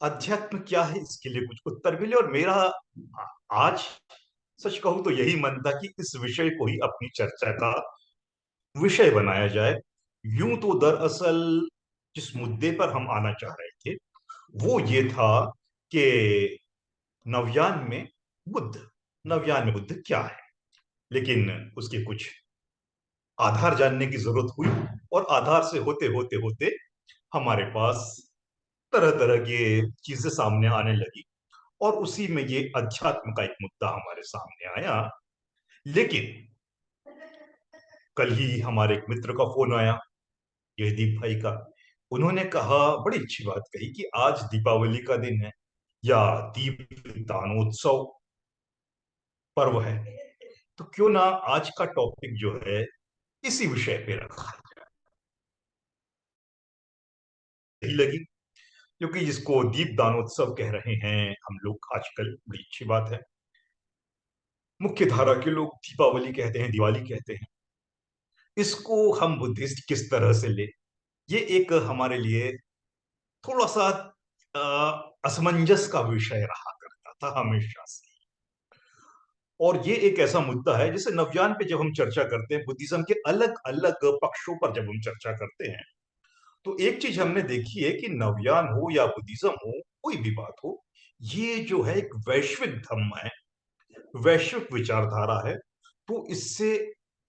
अध्यात्म क्या है इसके लिए कुछ उत्तर मिले। और मेरा आज सच कहूं तो यही मन था कि इस विषय को ही अपनी चर्चा का विषय बनाया जाए। यूं तो दरअसल जिस मुद्दे पर हम आना चाह रहे थे वो ये था कि नवयान में बुद्ध नवयान में बुद्ध क्या है, लेकिन उसके कुछ आधार जानने की जरूरत हुई। और आधार से होते होते होते हमारे पास तरह तरह की चीजें सामने आने लगी। और उसी में ये अध्यात्म का एक मुद्दा हमारे सामने आया। लेकिन कल ही हमारे एक मित्र का फोन आया, जयदीप भाई का। उन्होंने कहा, बड़ी अच्छी बात कही कि आज दीपावली का दिन है या दीप दानोत्सव पर्व है, तो क्यों ना आज का टॉपिक जो है इसी विषय पे रखा सही लगी। क्योंकि जिसको दीप दानोत्सव कह रहे हैं हम लोग आजकल, बड़ी अच्छी बात है। मुख्य धारा के लोग दीपावली कहते हैं, दिवाली कहते हैं। इसको हम बुद्धिस्ट किस तरह से ले, ये एक हमारे लिए थोड़ा सा असमंजस का विषय रहा करता था हमेशा से। और ये एक ऐसा मुद्दा है जैसे नवयान पे जब हम चर्चा करते हैं, बुद्धिज्म के अलग अलग पक्षों पर जब हम चर्चा करते हैं, तो एक चीज हमने देखी है कि नवयान हो या बुद्धिज्म हो, कोई भी बात हो, ये जो है एक वैश्विक धर्म है, वैश्विक विचारधारा है। तो इससे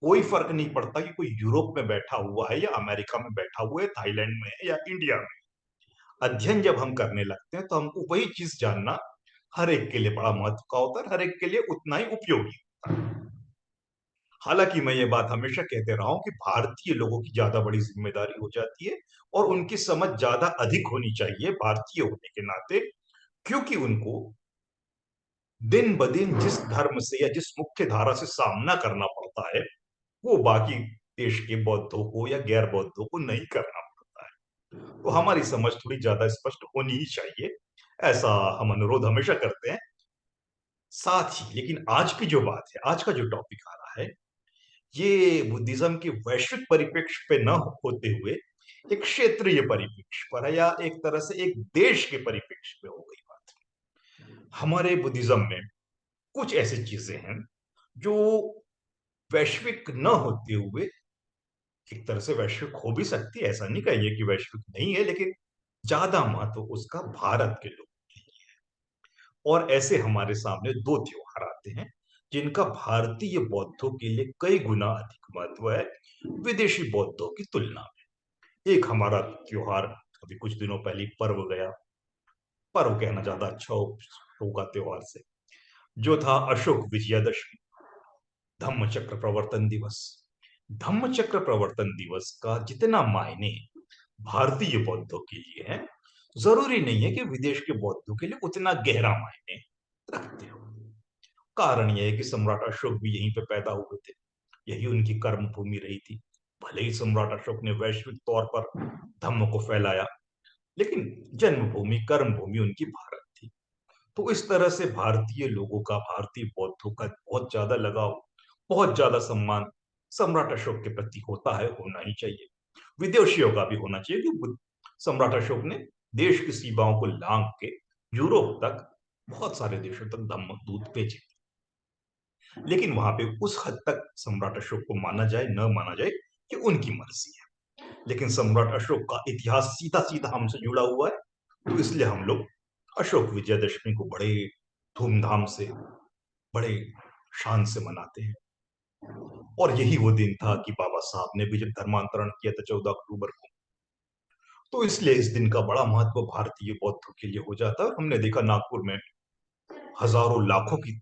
कोई फर्क नहीं पड़ता कि कोई यूरोप में बैठा हुआ है या अमेरिका में बैठा हुआ है, थाईलैंड में है या इंडिया में। अध्ययन जब हम करने लगते हैं तो हमको वही चीज जानना हर एक के लिए बड़ा महत्व का होता है, हर एक के लिए उतना ही उपयोगी होता है। हालांकि मैं ये बात हमेशा कहते रहा हूं कि भारतीय लोगों की ज्यादा बड़ी जिम्मेदारी हो जाती है और उनकी समझ ज्यादा अधिक होनी चाहिए भारतीय होने के नाते। क्योंकि उनको दिन ब दिन जिस धर्म से या जिस मुख्य धारा से सामना करना पड़ता है, वो बाकी देश के बौद्धों को या गैर बौद्धों को नहीं करना पड़ता है। तो हमारी समझ थोड़ी ज्यादा स्पष्ट होनी ही चाहिए, ऐसा हम अनुरोध हमेशा करते हैं। साथ ही लेकिन आज की जो बात है, आज का जो टॉपिक आ रहा है, ये बुद्धिज्म के वैश्विक परिप्रेक्ष्य पे न होते हुए एक क्षेत्रीय परिप्रेक्ष्य पर है, या एक तरह से एक देश के परिप्रेक्ष्य पे हो गई बात। हमारे बुद्धिज्म में कुछ ऐसी चीजें हैं जो वैश्विक न होते हुए एक तरह से वैश्विक हो भी सकती है, ऐसा नहीं कहिए कि वैश्विक नहीं है, लेकिन ज्यादा महत्व उसका भारत के लोग। और ऐसे हमारे सामने दो त्योहार आते हैं जिनका भारतीय बौद्धों के लिए कई गुना अधिक महत्व है विदेशी बौद्धों की तुलना में। एक हमारा त्योहार अभी कुछ दिनों पहले पर्व गया, पर्व कहना ज्यादा अच्छा होगा त्योहार से, जो था अशोक विजयादशमी, धम्मचक्र प्रवर्तन दिवस। धम्मचक्र प्रवर्तन दिवस का जितना मायने भारतीय बौद्धों के लिए है, जरूरी नहीं है कि विदेश के बौद्धों के लिए उतना गहरा मायने रखते हो। कारण यह है कि सम्राट अशोक भी यहीं पे पैदा हुए थे, यही उनकी कर्म भूमि रही थी। भले ही सम्राट अशोक ने वैश्विक तौर पर धम्म को फैलाया, लेकिन जन्मभूमि कर्म भूमि उनकी भारत थी। तो इस तरह से भारतीय लोगों का, भारतीय बौद्धों का बहुत ज्यादा लगाव, बहुत ज्यादा सम्मान सम्राट अशोक के प्रति होता है, होना ही चाहिए। विदेशियों का भी होना चाहिए कि सम्राट अशोक ने देश की सीमाओं को लांघ के यूरोप तक, बहुत सारे देशों तक धम्म दूत भेजे। लेकिन वहां पे उस हद तक सम्राट अशोक को माना जाए न माना जाए कि उनकी मर्जी है। लेकिन सम्राट अशोक का इतिहास सीधा सीधा हमसे जुड़ा हुआ है, तो इसलिए हम लोग अशोक विजयदशमी को बड़े धूमधाम से, बड़े शान से मनाते हैं। और यही वो दिन था कि बाबा साहब ने भी जब धर्मांतरण किया था 14 अक्टूबर को, तो इसलिए इस दिन का बड़ा महत्व भारतीय बौद्धों के लिए हो जाता है। और हमने देखा नागपुर में हजारों लाखों की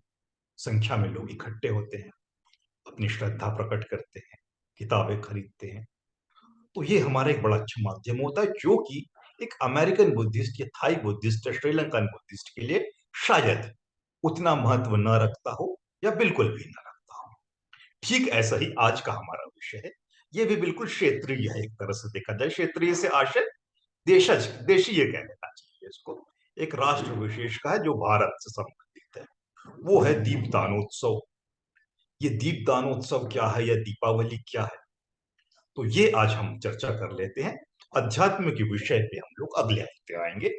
संख्या में लोग इकट्ठे होते हैं, अपनी श्रद्धा प्रकट करते हैं, किताबें खरीदते हैं। तो ये हमारा एक बड़ा अच्छा माध्यम होता है, जो कि एक अमेरिकन बुद्धिस्ट या थाई बुद्धिस्ट या श्रीलंकन बुद्धिस्ट के लिए शायद उतना महत्व न रखता हो या बिल्कुल भी न रखता हो। ठीक ऐसा ही आज का हमारा विषय है। ये भी बिल्कुल क्षेत्रीय है, एक तरह से देखा जाए क्षेत्रीय से आशय देशज देशीय कह लेना चाहिए इसको। एक राष्ट्र विशेष का है जो भारत से संबंधित है, वो है दीपदानोत्सव। ये दीपदानोत्सव क्या है या दीपावली क्या है, तो ये आज हम चर्चा कर लेते हैं। अध्यात्म के विषय पे हम लोग अगले हफ्ते आएंगे।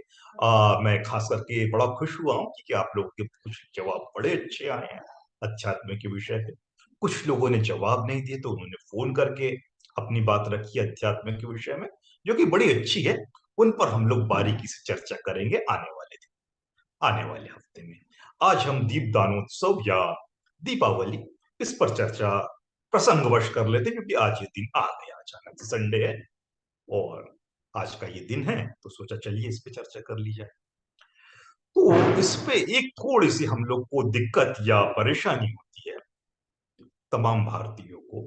मैं खास करके बड़ा खुश हुआ हूँ कि आप लोग के कुछ जवाब बड़े अच्छे आए हैं अध्यात्म के विषय पे। कुछ लोगों ने जवाब नहीं दिए तो उन्होंने फोन करके अपनी बात रखी अध्यात्म के विषय में, जो कि बड़ी अच्छी है। उन पर हम लोग बारीकी से चर्चा करेंगे आने वाले हफ्ते में। आज हम दीप दानोत्सव या दीपावली इस पर चर्चा प्रसंगवश कर लेते हैं, क्योंकि आज ये दिन आ गया, अचानक से संडे है और आज का ये दिन है, तो सोचा चलिए इस पे चर्चा कर ली जाए। तो इस पे एक थोड़ी सी हम लोग को दिक्कत या परेशानी होती है तमाम भारतीयों को,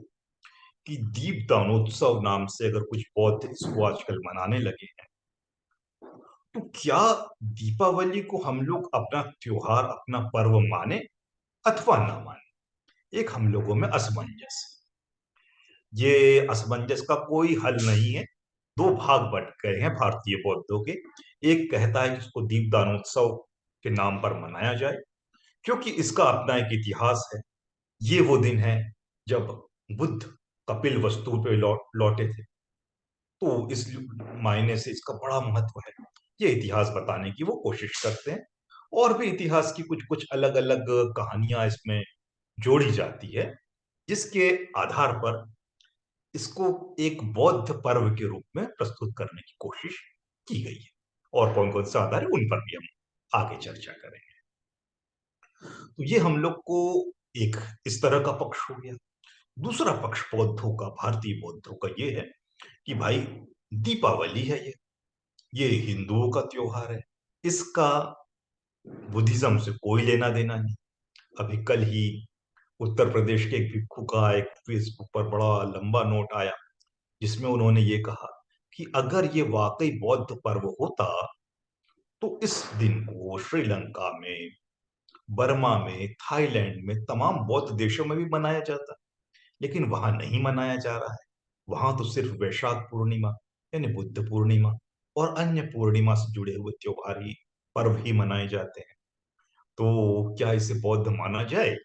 कि दीप दानोत्सव नाम से अगर कुछ बौद्ध इसको आजकल मनाने लगे हैं, तो क्या दीपावली को हम लोग अपना त्योहार, अपना पर्व माने अथवा ना माने? एक हम लोगों में असमंजस है। ये असमंजस का कोई हल नहीं है। दो भाग बट गए हैं भारतीय बौद्धों के। एक कहता है कि इसको दीपदानोत्सव के नाम पर मनाया जाए, क्योंकि इसका अपना एक इतिहास है। ये वो दिन है जब बुद्ध कपिल वस्तु पे लौटे थे। तो इस मायने से इसका बड़ा महत्व है। ये इतिहास बताने की वो कोशिश करते हैं। और भी इतिहास की कुछ कुछ अलग अलग कहानियां इसमें जोड़ी जाती है, जिसके आधार पर इसको एक बौद्ध पर्व के रूप में प्रस्तुत करने की कोशिश की गई है। और कौन कौन से आधार है उन पर भी हम आगे चर्चा करेंगे। तो ये हम लोग को एक इस तरह का पक्ष हो गया। दूसरा पक्ष बौद्धों का, भारतीय बौद्धों का ये है कि भाई दीपावली है, ये हिंदुओं का त्योहार है, इसका बुद्धिज्म से कोई लेना देना नहीं। अभी कल ही उत्तर प्रदेश के एक भिक्षु का एक फेसबुक पर बड़ा लंबा नोट आया, जिसमें उन्होंने ये कहा कि अगर ये वाकई बौद्ध पर्व होता तो इस दिन को श्रीलंका में, बर्मा में, थाईलैंड में, तमाम बौद्ध देशों में भी मनाया जाता। लेकिन वहां नहीं मनाया जा रहा है। वहां तो सिर्फ वैशाख पूर्णिमा यानी बुद्ध पूर्णिमा और अन्य पूर्णिमा से जुड़े हुए त्योहार ही, पर्व ही मनाए जाते हैं। तो क्या इसे बौद्ध माना जाए?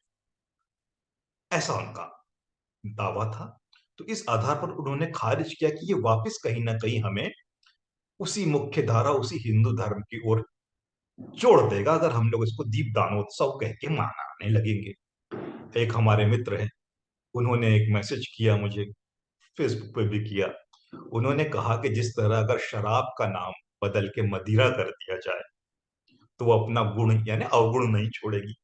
ऐसा उनका दावा था। तो इस आधार पर उन्होंने खारिज किया कि ये वापस कहीं ना कहीं हमें उसी मुख्य धारा, उसी हिंदू धर्म की ओर जोड़ देगा, अगर हम लोग इसको दीप दानोत्सव कह के मनाने लगेंगे। एक हमारे मित्र हैं, उन्होंने एक मैसेज किया मुझे, फेसबुक पे भी किया। उन्होंने कहा कि जिस तरह अगर शराब का नाम बदल के मदिरा कर दिया जाए, तो वो अपना गुण यानी अवगुण नहीं छोड़ेगी।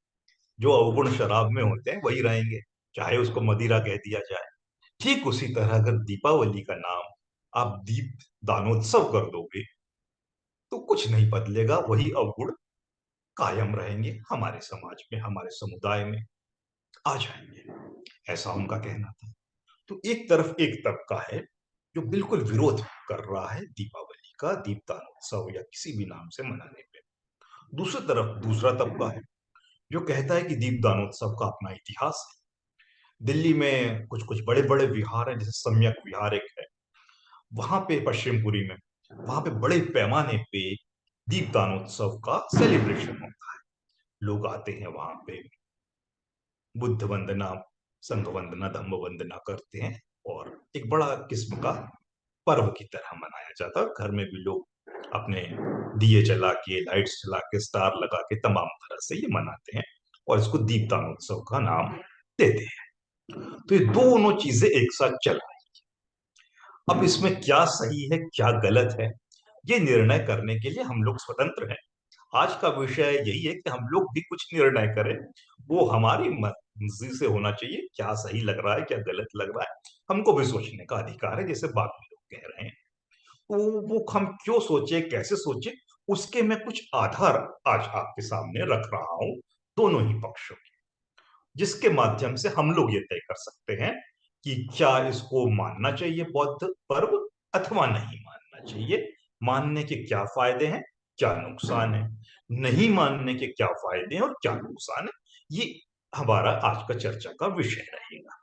जो अवगुण शराब में होते हैं वही रहेंगे, चाहे उसको मदिरा कह दिया जाए। ठीक उसी तरह अगर दीपावली का नाम आप दीप दानोत्सव कर दोगे, तो कुछ नहीं बदलेगा, वही अवगुण कायम रहेंगे, हमारे समाज में, हमारे समुदाय में आ जाएंगे। ऐसा उनका कहना था। तो एक तरफ एक तबका है जो बिल्कुल विरोध कर रहा है दीपावली का, दीपदान उत्सव या किसी भी नाम से मनाने पे। दूसरी तरफ दूसरा तबका है जो कहता है कि दीपदानोत्सव का अपना इतिहास है। दिल्ली में कुछ कुछ बड़े बड़े विहार हैं, जैसे सम्यक विहार एक है, वहां पे पश्चिमपुरी में, वहां पे बड़े पैमाने पे दीपदानोत्सव का सेलिब्रेशन होता है। लोग आते हैं वहां पे, बुद्ध वंदना, संघ वंदना, धम्म वंदना करते हैं, और एक बड़ा किस्म का पर्व की तरह मनाया जाता है। घर में भी लोग अपने दिए जला के, लाइट्स जला के, स्टार लगा के तमाम तरह से ये मनाते हैं, और इसको दीपदान उत्सव का नाम देते हैं। तो ये दोनों चीजें एक साथ चल रही। अब इसमें क्या सही है क्या गलत है, ये निर्णय करने के लिए हम लोग स्वतंत्र हैं। आज का विषय यही है कि हम लोग भी कुछ निर्णय करें, वो हमारी मर्जी से होना चाहिए। क्या सही लग रहा है, क्या गलत लग रहा है, हमको भी सोचने का अधिकार है, जैसे बाकी लोग कह रहे हैं। तो वो हम क्यों सोचे, कैसे सोचे, उसके मैं कुछ आधार आज आपके सामने रख रहा हूं, दोनों ही पक्षों के, जिसके माध्यम से हम लोग ये तय कर सकते हैं कि क्या इसको मानना चाहिए बौद्ध पर्व अथवा नहीं मानना चाहिए। मानने के क्या फायदे हैं, क्या नुकसान है, नहीं मानने के क्या फायदे हैं और क्या नुकसान है, ये हमारा आज का चर्चा का विषय रहेगा।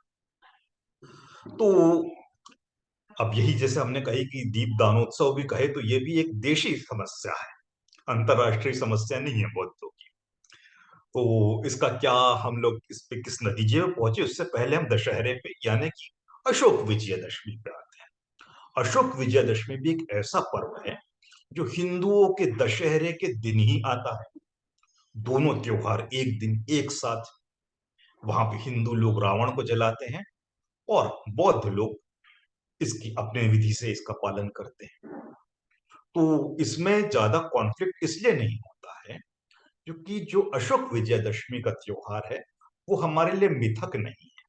तो अब यही, जैसे हमने कही कि दीप दानोत्सव भी कहे, तो ये भी एक देशी समस्या है, अंतरराष्ट्रीय समस्या नहीं है बौद्धों की। तो इसका क्या, हम लोग इस पे किस नतीजे में पहुंचे, उससे पहले हम दशहरे पे यानी कि अशोक विजयदशमी पे आते हैं। अशोक विजयदशमी भी एक ऐसा पर्व है जो हिंदुओं के दशहरे के दिन ही आता है। दोनों त्योहार एक दिन एक साथ। वहां पे हिंदू लोग रावण को जलाते हैं और बौद्ध लोग इसकी अपने विधि से इसका पालन करते हैं। तो इसमें ज्यादा कॉन्फ्लिक्ट इसलिए नहीं होता है क्योंकि जो अशोक विजयदशमी का त्योहार है वो हमारे लिए मिथक नहीं है।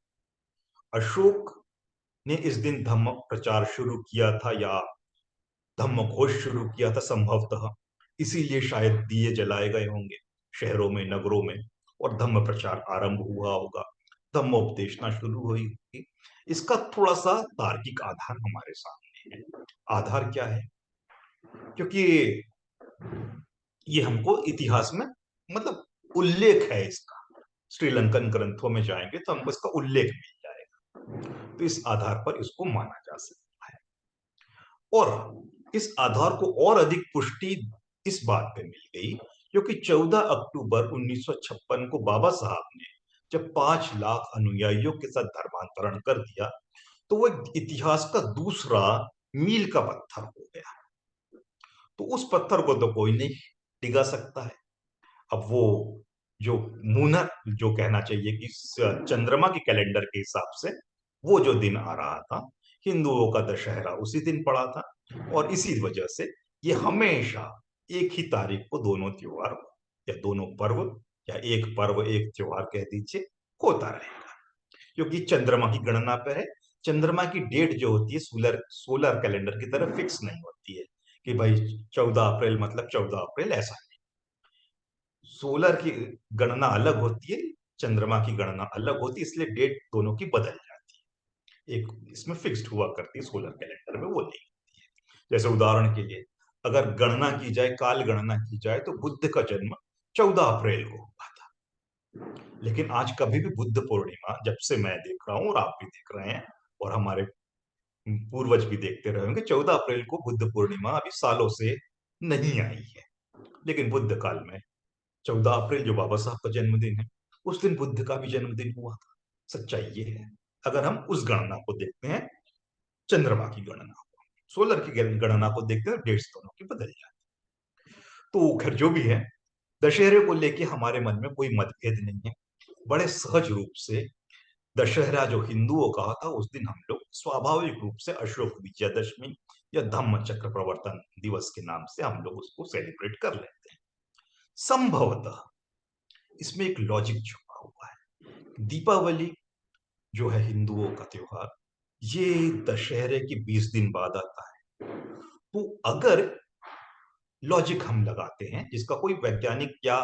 अशोक ने इस दिन धम्म प्रचार शुरू किया था या धम्म घोष शुरू किया था संभवतः। इसीलिए शायद दिए जलाए गए होंगे शहरों में, नगरों में, और धम्म प्रचार आरंभ हुआ होगा, धम्मोपदेशना शुरू हुई होगी। इसका थोड़ा सा तार्किक आधार हमारे सामने है। आधार क्या है? क्योंकि ये हमको इतिहास में, मतलब उल्लेख है इसका। श्रीलंकन ग्रंथों में जाएंगे तो हमको इसका उल्लेख मिल जाएगा, तो इस आधार पर इसको माना जा सकता है। और इस आधार को और अधिक पुष्टि इस बात पे मिल गई क्योंकि 14 अक्टूबर 1956 को बाबा साहब ने जब 5 लाख अनुयायियों के साथ धर्मांतरण कर दिया तो वो इतिहास का दूसरा मील का पत्थर हो गया। तो उस पत्थर को तो कोई नहीं डिगा सकता है। अब वो जो मुनर जो कहना चाहिए कि चंद्रमा के कैलेंडर के हिसाब से वो जो दिन आ रहा था, हिंदुओं का दशहरा उसी दिन पड़ा था। और इसी वजह से ये हमेशा एक ही तारीख को दोनों त्योहार या दोनों पर्व या एक पर्व एक त्योहार कह दीजिए होता रहेगा, क्योंकि चंद्रमा की गणना पे है। चंद्रमा की डेट जो होती है सोलर सोलर कैलेंडर की तरह फिक्स नहीं होती है कि भाई 14 अप्रैल मतलब 14 अप्रैल, ऐसा। सोलर की गणना अलग होती है, चंद्रमा की गणना अलग होती है, इसलिए डेट दोनों की बदल जाती है। एक इसमें फिक्स्ड हुआ करती है, सोलर कैलेंडर में वो नहीं होती है। जैसे उदाहरण के लिए अगर गणना की जाए, काल गणना की जाए तो बुद्ध का जन्म 14 अप्रैल को हुआ था। लेकिन आज कभी भी बुद्ध पूर्णिमा, जब से मैं देख रहा हूं और आप भी देख रहे हैं और हमारे पूर्वज भी देखते रहे होंगे, 14 अप्रैल को बुद्ध पूर्णिमा अभी सालों से नहीं आई है। लेकिन बुद्ध काल में 14 अप्रैल जो बाबा साहब का जन्मदिन है, उस दिन बुद्ध का भी जन्मदिन हुआ था। सच्चाई ये है। अगर हम उस गणना को देखते हैं, चंद्रमा की गणना को, सोलर की गणना को देखते हैं, डेट्स दोनों की बदल जाती है। तो खैर जो भी है, दशहरे को लेके हमारे मन में कोई मतभेद नहीं है। बड़े सहज रूप से दशहरा जो हिंदुओं का था, उस दिन हम लोग स्वाभाविक रूप से अशोक विजयदशमी या धम्म चक्र प्रवर्तन दिवस के नाम से हम लोग उसको सेलिब्रेट कर लेते हैं। संभवतः इसमें एक लॉजिक छुपा हुआ है। दीपावली जो है हिंदुओं का त्योहार, ये दशहरे के 20 दिन बाद आता है। तो अगर लॉजिक हम लगाते हैं जिसका कोई वैज्ञानिक या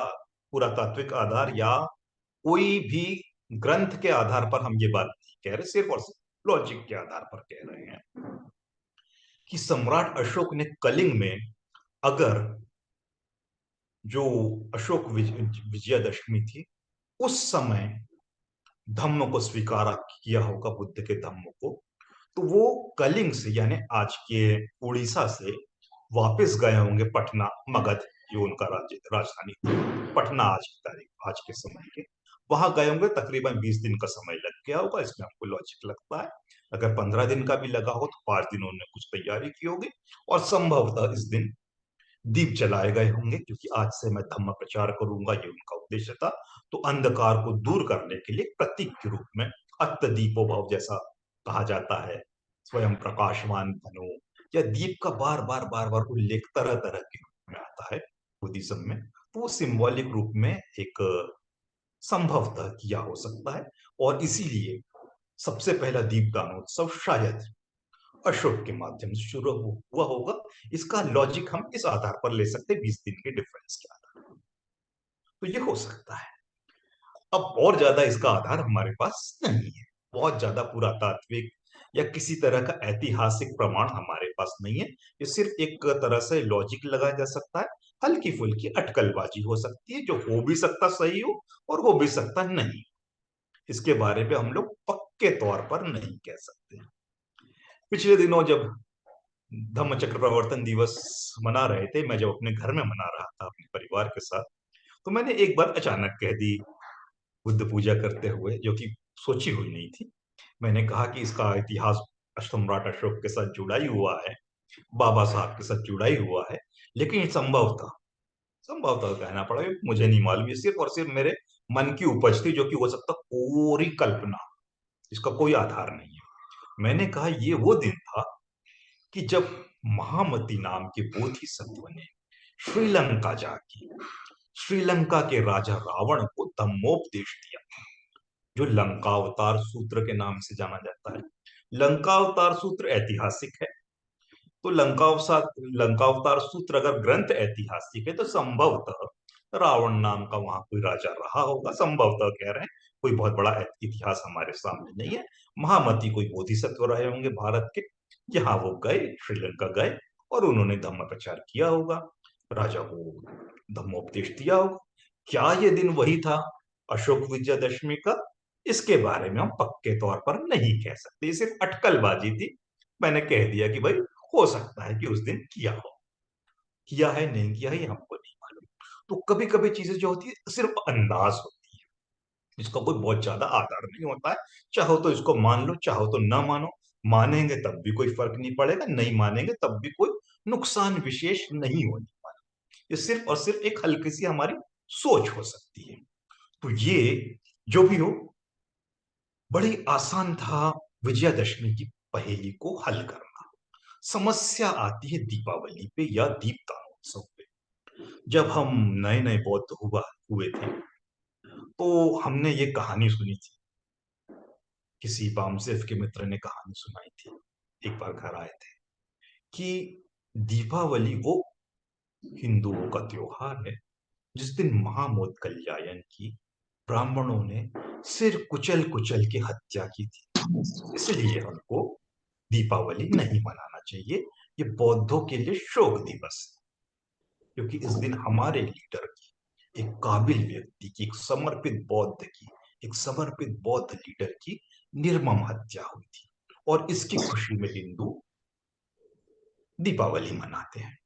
पुरातात्विक आधार या कोई भी ग्रंथ के आधार पर हम ये बात नहीं कह रहे, सिर्फ और सिर्फ लॉजिक के आधार पर कह रहे हैं कि सम्राट अशोक ने कलिंग में अगर जो अशोक विजयदशमी थी उस समय धम्म को स्वीकार किया होगा, बुद्ध के धम्म को, तो वो कलिंग से यानी आज के उड़ीसा से वापस गए होंगे पटना, मगध जो उनका राजधानी थी, पटना आज की तारीख, आज के समय के, वहां गए होंगे। तकरीबन 20 दिन का समय लग गया होगा, इसमें हमको लॉजिक लगता है। अगर 15 दिन का भी लगा हो तो 5 दिनों ने कुछ तैयारी की होगी और संभवतः इस दिन दीप जलाए गए होंगे क्योंकि आज से मैं धम्म प्रचार करूंगा, ये उनका उद्देश्य था। तो अंधकार को दूर करने के लिए प्रतीक के रूप में अत्त दीपो भव, जैसा कहा जाता है, स्वयं प्रकाशवान बनो, या दीप का बार बार बार बार उल्लेख तरह तरह के रूप में आता है बुद्धिज्म में। तो वो सिंबॉलिक रूप में एक संभवतः किया हो सकता है। और इसीलिए सबसे पहला दीपदानोत्सव शायद अशोक के माध्यम से शुरू हुआ होगा। इसका लॉजिक हम इस आधार पर ले सकते हैं, 20 दिन के डिफरेंस के आधार पर। तो ये हो सकता है। अब और ज्यादा इसका आधार हमारे पास नहीं है। बहुत ज्यादा पुरातात्विक या किसी तरह का ऐतिहासिक प्रमाण हमारे पास नहीं है। ये सिर्फ एक तरह से लॉजिक लगाया जा सकता है, हल्की फुल्की अटकलबाजी हो सकती है, जो हो भी सकता सही हो और हो भी सकता नहीं। इसके बारे में हम लोग पक्के तौर पर नहीं कह सकते। पिछले दिनों जब धम्म चक्र प्रवर्तन दिवस मना रहे थे, मैं जब अपने घर में मना रहा था अपने परिवार के साथ, तो मैंने एक बार अचानक कह दी बुद्ध पूजा करते हुए, जो कि सोची हुई नहीं थी। मैंने कहा कि इसका इतिहास सम्राट अशोक के साथ जुड़ा ही हुआ है, बाबा साहब के साथ जुड़ा ही हुआ है। लेकिन ये संभवतः संभवतः कहना पड़ेगा, मुझे नहीं मालूम, ये सिर्फ और सिर्फ मेरे मन की उपज थी, जो कि हो सकता पूरी कल्पना, इसका कोई आधार नहीं है। मैंने कहा ये वो दिन था कि जब महामती नाम के बोधिसत्व ने श्रीलंका जाके श्रीलंका के राजा रावण को धम्मोपदेश दिया, जो लंकावतार सूत्र के नाम से जाना जाता है। लंकावतार सूत्र ऐतिहासिक है, तो लंकावतार सूत्र अगर ग्रंथ ऐतिहासिक है, तो संभवतः रावण नाम का वहां कोई राजा रहा होगा। संभवतः कह रहे हैं, कोई बहुत बड़ा इतिहास हमारे सामने नहीं है। महामती कोई बोधिसत्व रहे होंगे भारत के, जहां वो गए, श्रीलंका गए, और उन्होंने धम्म प्रचार किया होगा, राजा को धम्मोपदेश दिया होगा। क्या ये दिन वही था अशोक विजयदशमी का? इसके बारे में हम पक्के तौर पर नहीं कह सकते, ये सिर्फ अटकलबाजी थी। मैंने कह दिया कि भाई हो सकता है कि उस दिन किया हो, किया है नहीं किया है ये हमको नहीं मालूम। तो कभी कभी चीजें जो होती है सिर्फ अंदाज होती है, इसका कोई बहुत ज्यादा आधार नहीं होता है। चाहो तो इसको मान लो, चाहो तो ना मानो। मानेंगे तब भी कोई फर्क नहीं पड़ेगा, नहीं मानेंगे तब भी कोई नुकसान विशेष नहीं होने वाला। ये सिर्फ और सिर्फ एक हल्की सी हमारी सोच हो सकती है। तो ये जो भी हो, बड़ी आसान था विजयादशमी की पहेली को हल करना। समस्या आती है दीपावली पे या दीपदानोत्सव पे। जब हम नए नए बौद्ध हुए थे, तो हमने ये कहानी सुनी थी, किसी बामसेफ के मित्र ने कहानी सुनाई थी, एक बार घर आए थे, कि दीपावली वो हिंदुओं का त्योहार है जिस दिन महामौदगल्यायन की ब्राह्मणों ने सिर कुचल कुचल के हत्या की थी। इसलिए हमको दीपावली नहीं मनाना चाहिए। ये बौद्धों के लिए शोक दिवस है, क्योंकि इस दिन हमारे लीडर की, एक काबिल व्यक्ति की, एक समर्पित बौद्ध लीडर की निर्मम हत्या हुई थी, और इसकी खुशी में हिंदू दीपावली मनाते हैं।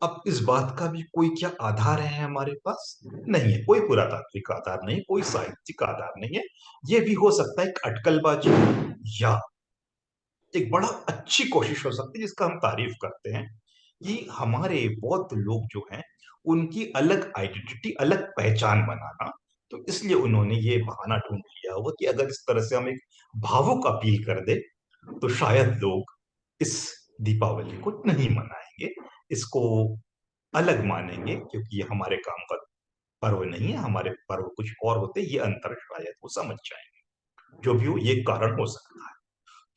अब इस बात का भी कोई क्या आधार है हमारे पास? नहीं है, कोई पुरातात्विक आधार नहीं, कोई साहित्यिक आधार नहीं है। यह भी हो सकता है एक अटकलबाजी, या एक बड़ा अच्छी कोशिश हो सकती है जिसका हम तारीफ करते हैं, कि हमारे बौद्ध लोग जो हैं उनकी अलग आइडेंटिटी, अलग पहचान बनाना। तो इसलिए उन्होंने ये बहाना ढूंढ लिया होगा कि अगर इस तरह से हम एक भावुक अपील कर दे, तो शायद लोग इस दीपावली को नहीं मनाएंगे, इसको अलग मानेंगे, क्योंकि ये हमारे काम का पर्व नहीं है, हमारे पर्व कुछ और होते, ये अंतर शायद वो समझ जाएंगे। जो भी हो, ये कारण हो सकता है।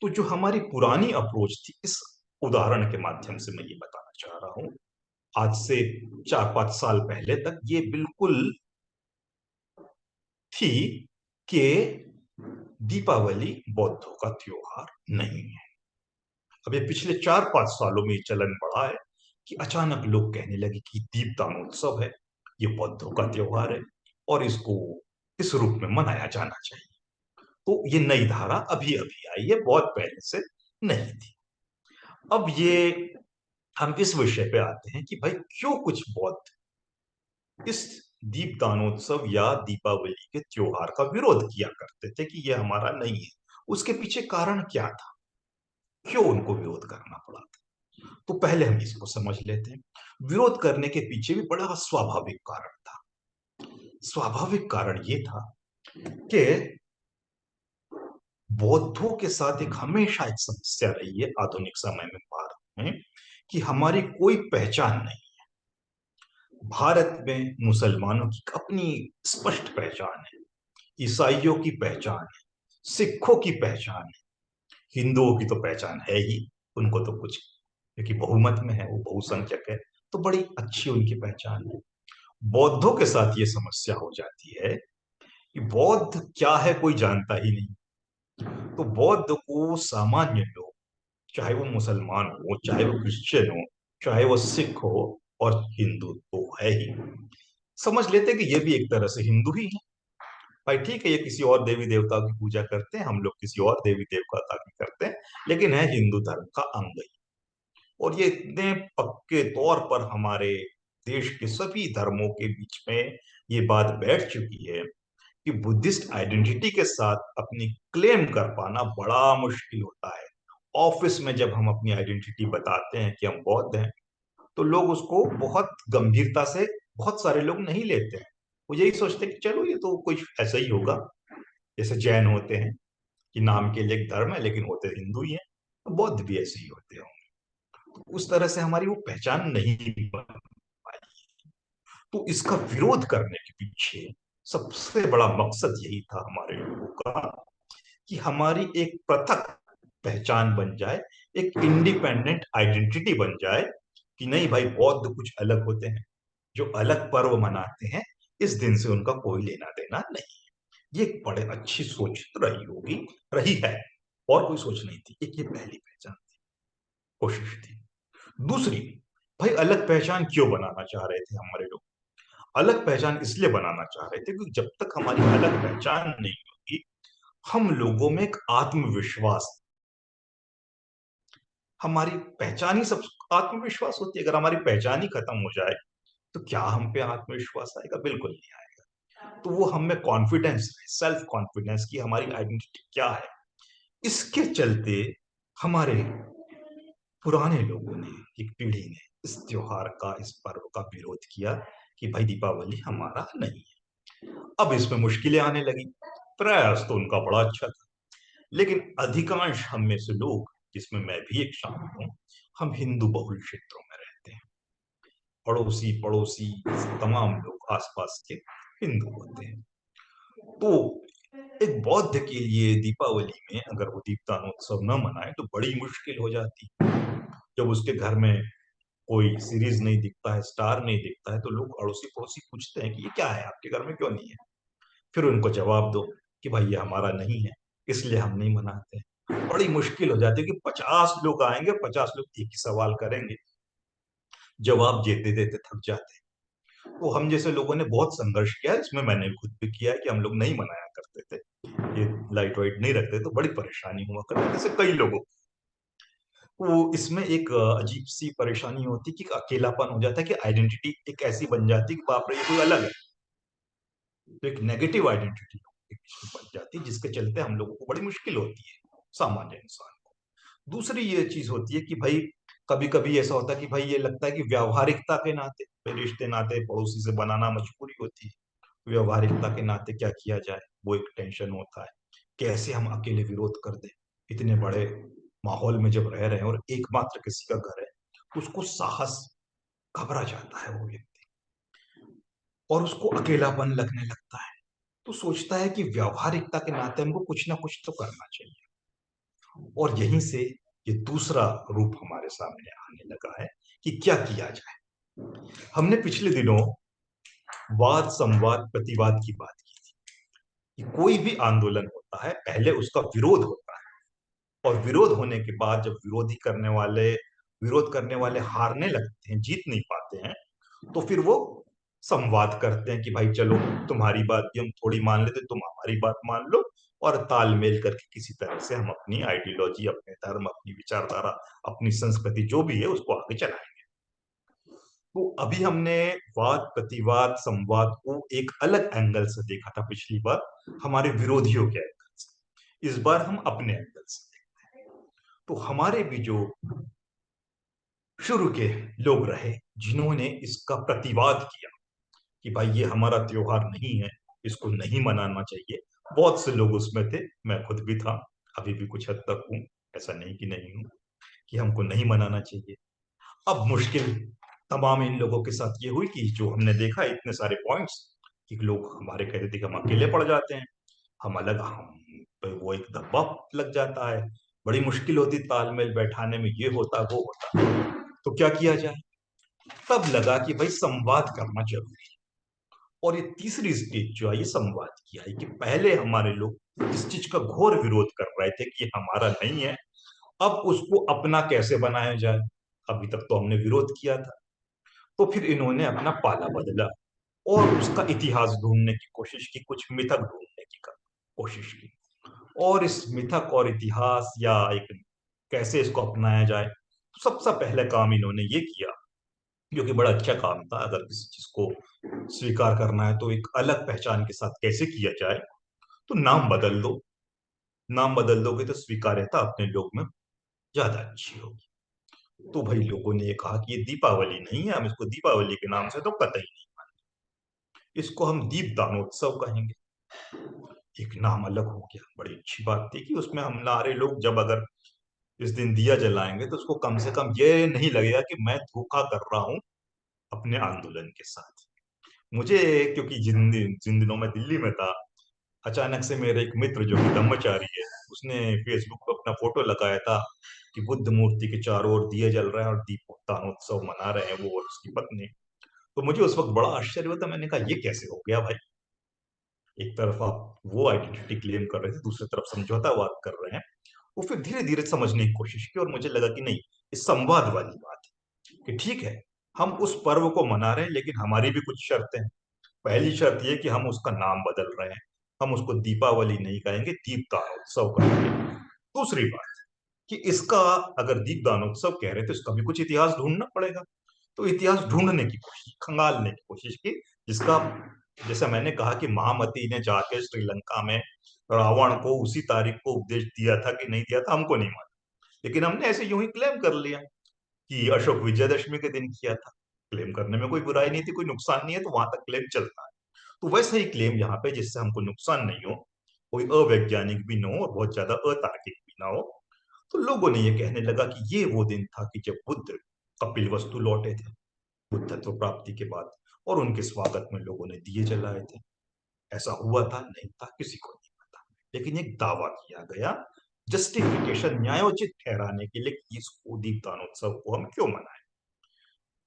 तो जो हमारी पुरानी अप्रोच थी, इस उदाहरण के माध्यम से मैं ये बताना चाह रहा हूं, आज से 4-5 साल पहले तक ये बिल्कुल थी कि दीपावली बौद्धों का त्योहार नहीं है। अब ये पिछले 4-5 सालों में ये चलन बढ़ा है कि अचानक लोग कहने लगे कि दीपदानोत्सव है, ये बौद्धों का त्योहार है, और इसको इस रूप में मनाया जाना चाहिए। तो ये नई धारा अभी अभी आई है, बहुत पहले से नहीं थी। अब ये हम इस विषय पे आते हैं कि भाई क्यों कुछ बौद्ध इस दीपदानोत्सव या दीपावली के त्योहार का विरोध किया करते थे कि ये हमारा नहीं है। उसके पीछे कारण क्या था, क्यों उनको विरोध करना पड़ा था? तो पहले हम इसको समझ लेते हैं। विरोध करने के पीछे भी बड़ा स्वाभाविक कारण था। स्वाभाविक कारण ये था कि बौद्धों के साथ एक हमेशा एक समस्या रही है आधुनिक समय में भारत में, कि हमारी कोई पहचान नहीं। भारत में मुसलमानों की अपनी स्पष्ट पहचान है, ईसाइयों की पहचान है, सिखों की पहचान है, हिंदुओं की तो पहचान है ही, उनको तो कुछ, क्योंकि बहुमत में है, वो बहुसंख्यक है, तो बड़ी अच्छी उनकी पहचान है। बौद्धों के साथ ये समस्या हो जाती है कि बौद्ध क्या है कोई जानता ही नहीं। तो बौद्ध को सामान्य लोग, चाहे वो मुसलमान हो, चाहे वो क्रिश्चियन हो, चाहे वो सिख हो, और हिंदू तो है ही, समझ लेते कि ये भी एक तरह से हिंदू ही है। भाई ठीक है, ये किसी और देवी देवता की पूजा करते हैं, हम लोग किसी और देवी देवता की करते हैं, लेकिन है हिंदू धर्म का अंग ही। और ये इतने पक्के तौर पर हमारे देश के सभी धर्मों के बीच में ये बात बैठ चुकी है कि बुद्धिस्ट आइडेंटिटी के साथ अपनी क्लेम कर पाना बड़ा मुश्किल होता है। ऑफिस में जब हम अपनी आइडेंटिटी बताते हैं कि हम बौद्ध हैं, तो लोग उसको बहुत गंभीरता से, बहुत सारे लोग नहीं लेते हैं। वो यही सोचते हैं कि चलो ये तो कुछ ऐसा ही होगा, जैसे जैन होते हैं कि नाम के लिए एक धर्म है लेकिन होते हिंदू ही हैं, तो बौद्ध भी ऐसे ही होते होंगे। तो उस तरह से हमारी वो पहचान नहीं बन पाई। तो इसका विरोध करने के पीछे सबसे बड़ा मकसद यही था हमारे लोगों का, कि हमारी एक पृथक पहचान बन जाए, एक इंडिपेंडेंट आइडेंटिटी बन जाए, कि नहीं भाई बौद्ध कुछ अलग होते हैं, जो अलग पर्व मनाते हैं, इस दिन से उनका कोई लेना देना नहीं। ये एक बड़े अच्छी सोच रही होगी, रही है, और कोई सोच नहीं थी। एक ये पहली पहचान थी, कोशिश थी। दूसरी, भाई अलग पहचान क्यों बनाना चाह रहे थे हमारे लोग? अलग पहचान इसलिए बनाना चाह रहे थे क्योंकि जब तक हमारी अलग पहचान नहीं होगी, हम लोगों में एक आत्मविश्वास, हमारी पहचान ही सब आत्मविश्वास होती है। अगर हमारी पहचान ही खत्म हो जाए, तो क्या हम पे आत्मविश्वास आएगा? बिल्कुल नहीं आएगा। तो वो हम में कॉन्फिडेंस, सेल्फ कॉन्फिडेंस की हमारी आइडेंटिटी क्या है, इसके चलते हमारे पुराने लोगों ने, एक पीढ़ी ने इस त्योहार का, इस पर्व का विरोध किया कि भाई दीपावली हमारा नहीं है। अब इसमें मुश्किलें आने लगी। प्रयास तो उनका बड़ा अच्छा था, लेकिन अधिकांश हम में से लोग, जिसमें मैं भी एक शामिल हूं, हम हिंदू बहुल क्षेत्रों में रहते हैं। पड़ोसी पड़ोसी तमाम लोग आसपास के हिंदू होते हैं। तो एक बौद्ध के लिए दीपावली में अगर वो दीपदानोत्सव न मनाए तो बड़ी मुश्किल हो जाती। जब उसके घर में कोई सीरीज नहीं दिखता है, स्टार नहीं दिखता है, तो लोग अड़ोसी पड़ोसी पूछते हैं कि ये क्या है, आपके घर में क्यों नहीं है? फिर उनको जवाब दो कि भाई ये हमारा नहीं है, इसलिए हम नहीं मनाते। बड़ी मुश्किल हो जाती है कि 50 लोग आएंगे, 50 लोग एक ही सवाल करेंगे, जवाब देते देते थक जाते हैं। तो हम जैसे लोगों ने बहुत संघर्ष किया है, इसमें मैंने खुद भी किया है, कि हम लोग नहीं मनाया करते थे, ये लाइट वाइट नहीं रखते, तो बड़ी परेशानी हुआ करती, जैसे कई लोगों को। वो इसमें एक अजीब सी परेशानी होती कि अकेलापन हो जाता है, कि आइडेंटिटी एक ऐसी बन जाती कि बाप रे ये कोई अलग है। तो एक नेगेटिव आइडेंटिटी बन जाती है, जिसके चलते हम लोगों को बड़ी मुश्किल होती है, सामान्य इंसान को। दूसरी ये चीज होती है कि भाई कभी कभी ऐसा होता है कि भाई ये लगता है कि व्यावहारिकता के नाते, रिश्ते नाते पड़ोसी से बनाना मजबूरी होती है। व्यवहारिकता के नाते क्या किया जाए, वो एक टेंशन होता है। कैसे हम अकेले विरोध कर दें, इतने बड़े माहौल में जब रह रहे हैं और एकमात्र किसी का घर है, तो उसको साहस, घबरा जाता है वो व्यक्ति, और उसको अकेलापन लगने लगता है। तो सोचता है कि व्यावहारिकता के नाते हमको कुछ ना कुछ तो करना चाहिए। और यहीं से ये दूसरा रूप हमारे सामने आने लगा है कि क्या किया जाए। हमने पिछले दिनों वाद संवाद प्रतिवाद की बात की थी, कि कोई भी आंदोलन होता है पहले उसका विरोध होता है, और विरोध होने के बाद जब विरोध करने वाले हारने लगते हैं, जीत नहीं पाते हैं, तो फिर वो संवाद करते हैं कि भाई चलो तुम्हारी बात भी हम थोड़ी मान लेते, तुम हमारी बात मान लो, और तालमेल करके किसी तरह से हम अपनी आइडियोलॉजी, अपने धर्म, अपनी विचारधारा, अपनी संस्कृति जो भी है उसको आगे चलाएंगे। तो अभी हमने वाद प्रतिवाद संवाद को एक अलग एंगल से देखा था पिछली बार, हमारे विरोधियों के एंगल से। इस बार हम अपने एंगल से देखते हैं। तो हमारे भी जो शुरू के लोग रहे, जिन्होंने इसका प्रतिवाद किया कि भाई ये हमारा त्योहार नहीं है, इसको नहीं मनाना चाहिए, बहुत से लोग उसमें थे, मैं खुद भी था, अभी भी कुछ हद तक हूं, ऐसा नहीं कि नहीं हूं, कि हमको नहीं मनाना चाहिए। अब मुश्किल तमाम इन लोगों के साथ ये हुई कि जो हमने देखा इतने सारे पॉइंट्स, कि लोग हमारे कहते थे कि हम अकेले पड़ जाते हैं, हम पे वो एक दबाव लग जाता है, बड़ी मुश्किल होती तालमेल बैठाने में, ये होता वो होता। तो क्या किया जाए? तब लगा कि भाई संवाद करना जरूरी है। और ये तीसरी स्टेज जो आई, संवाद की आई, कि पहले हमारे लोग इस चीज का घोर विरोध कर रहे थे कि ये हमारा नहीं है, अब उसको अपना कैसे बनाया जाए। अभी तक तो हमने विरोध किया था, तो फिर इन्होंने अपना पाला बदला और उसका इतिहास ढूंढने की कोशिश की, कुछ मिथक ढूंढने की कोशिश की। और इस मिथक और इतिहास, या एक कैसे इसको अपनाया जाए, तो सबसे पहले काम इन्होंने ये किया, जो कि बड़ा अच्छा काम था। अगर किसी चीज को स्वीकार करना है तो एक अलग पहचान के साथ कैसे किया जाए, तो नाम बदल दो। नाम बदल दोगे तो स्वीकार्यता अपने लोग में ज्यादा अच्छी होगी। तो भाई लोगों ने ये कहा कि ये दीपावली नहीं है, हम इसको दीपावली के नाम से तो कतई नहीं, इसको हम दीप दानोत्सव कहेंगे। एक नाम अलग हो गया। बड़ी अच्छी बात थी कि उसमें हम नारे लोग जब अगर इस दिन दिया जलाएंगे तो उसको कम से कम ये नहीं लगेगा कि मैं धोखा कर रहा हूं अपने आंदोलन के साथ। मुझे, क्योंकि जिन दिनों में दिल्ली में था, अचानक से मेरे एक मित्र जो कि ब्रह्मचारी है, उसने फेसबुक पर अपना फोटो लगाया था कि बुद्ध मूर्ति के चारों ओर दिए जल रहे हैं और दीपोत्सव मना रहे हैं वो और उसकी पत्नी। तो मुझे उस वक्त बड़ा आश्चर्य हुआ था। मैंने कहा ये कैसे हो गया भाई? एक तरफ आप वो आइडेंटिटी क्लेम कर रहे थे, दूसरी तरफ समझौतावाद कर रहे हैं। वो फिर धीरे धीरे समझने की कोशिश की और मुझे लगा कि नहीं, ये संवाद वाली बात है कि ठीक है, हम उस पर्व को मना रहे हैं लेकिन हमारी भी कुछ शर्तें हैं। पहली शर्त ये कि हम उसका नाम बदल रहे हैं, हम उसको दीपावली नहीं कहेंगे, दीपदान उत्सव कहेंगे। दूसरी बात कि इसका, अगर दीपदान उत्सव कह रहे थे, तो इसका भी कुछ इतिहास ढूंढना पड़ेगा। तो इतिहास ढूंढने की कोशिश, खंगालने की कोशिश की, जिसका, जैसा मैंने कहा कि महामती ने जाके श्रीलंका में रावण को उसी तारीख को उपदेश दिया था कि नहीं दिया था, हमको नहीं मालूम, लेकिन हमने ऐसे यूं ही क्लेम कर लिया कि अशोक विजयदशमी के दिन किया था। क्लेम करने में कोई बुराई नहीं थी, कोई नुकसान नहीं है, तो वहां तक क्लेम चलता है। तो वैसा ही क्लेम यहाँ पे, जिससे हमको नुकसान नहीं हो, कोई अवैज्ञानिक भी न हो और बहुत ज्यादा अतार्किक भी ना हो। तो लोगों ने ये कहने लगा कि ये वो दिन था कि जब बुद्ध कपिलवस्तु लौटे थे बुद्धत्व प्राप्ति के बाद, और उनके स्वागत में लोगों ने दिए जलाए थे। ऐसा हुआ था नहीं था किसी को नहीं पता, लेकिन एक दावा किया गया, जस्टिफिकेशन, न्यायोचित ठहराने के लिए कि इस दीपदानोत्सव को हम क्यों मनाएं।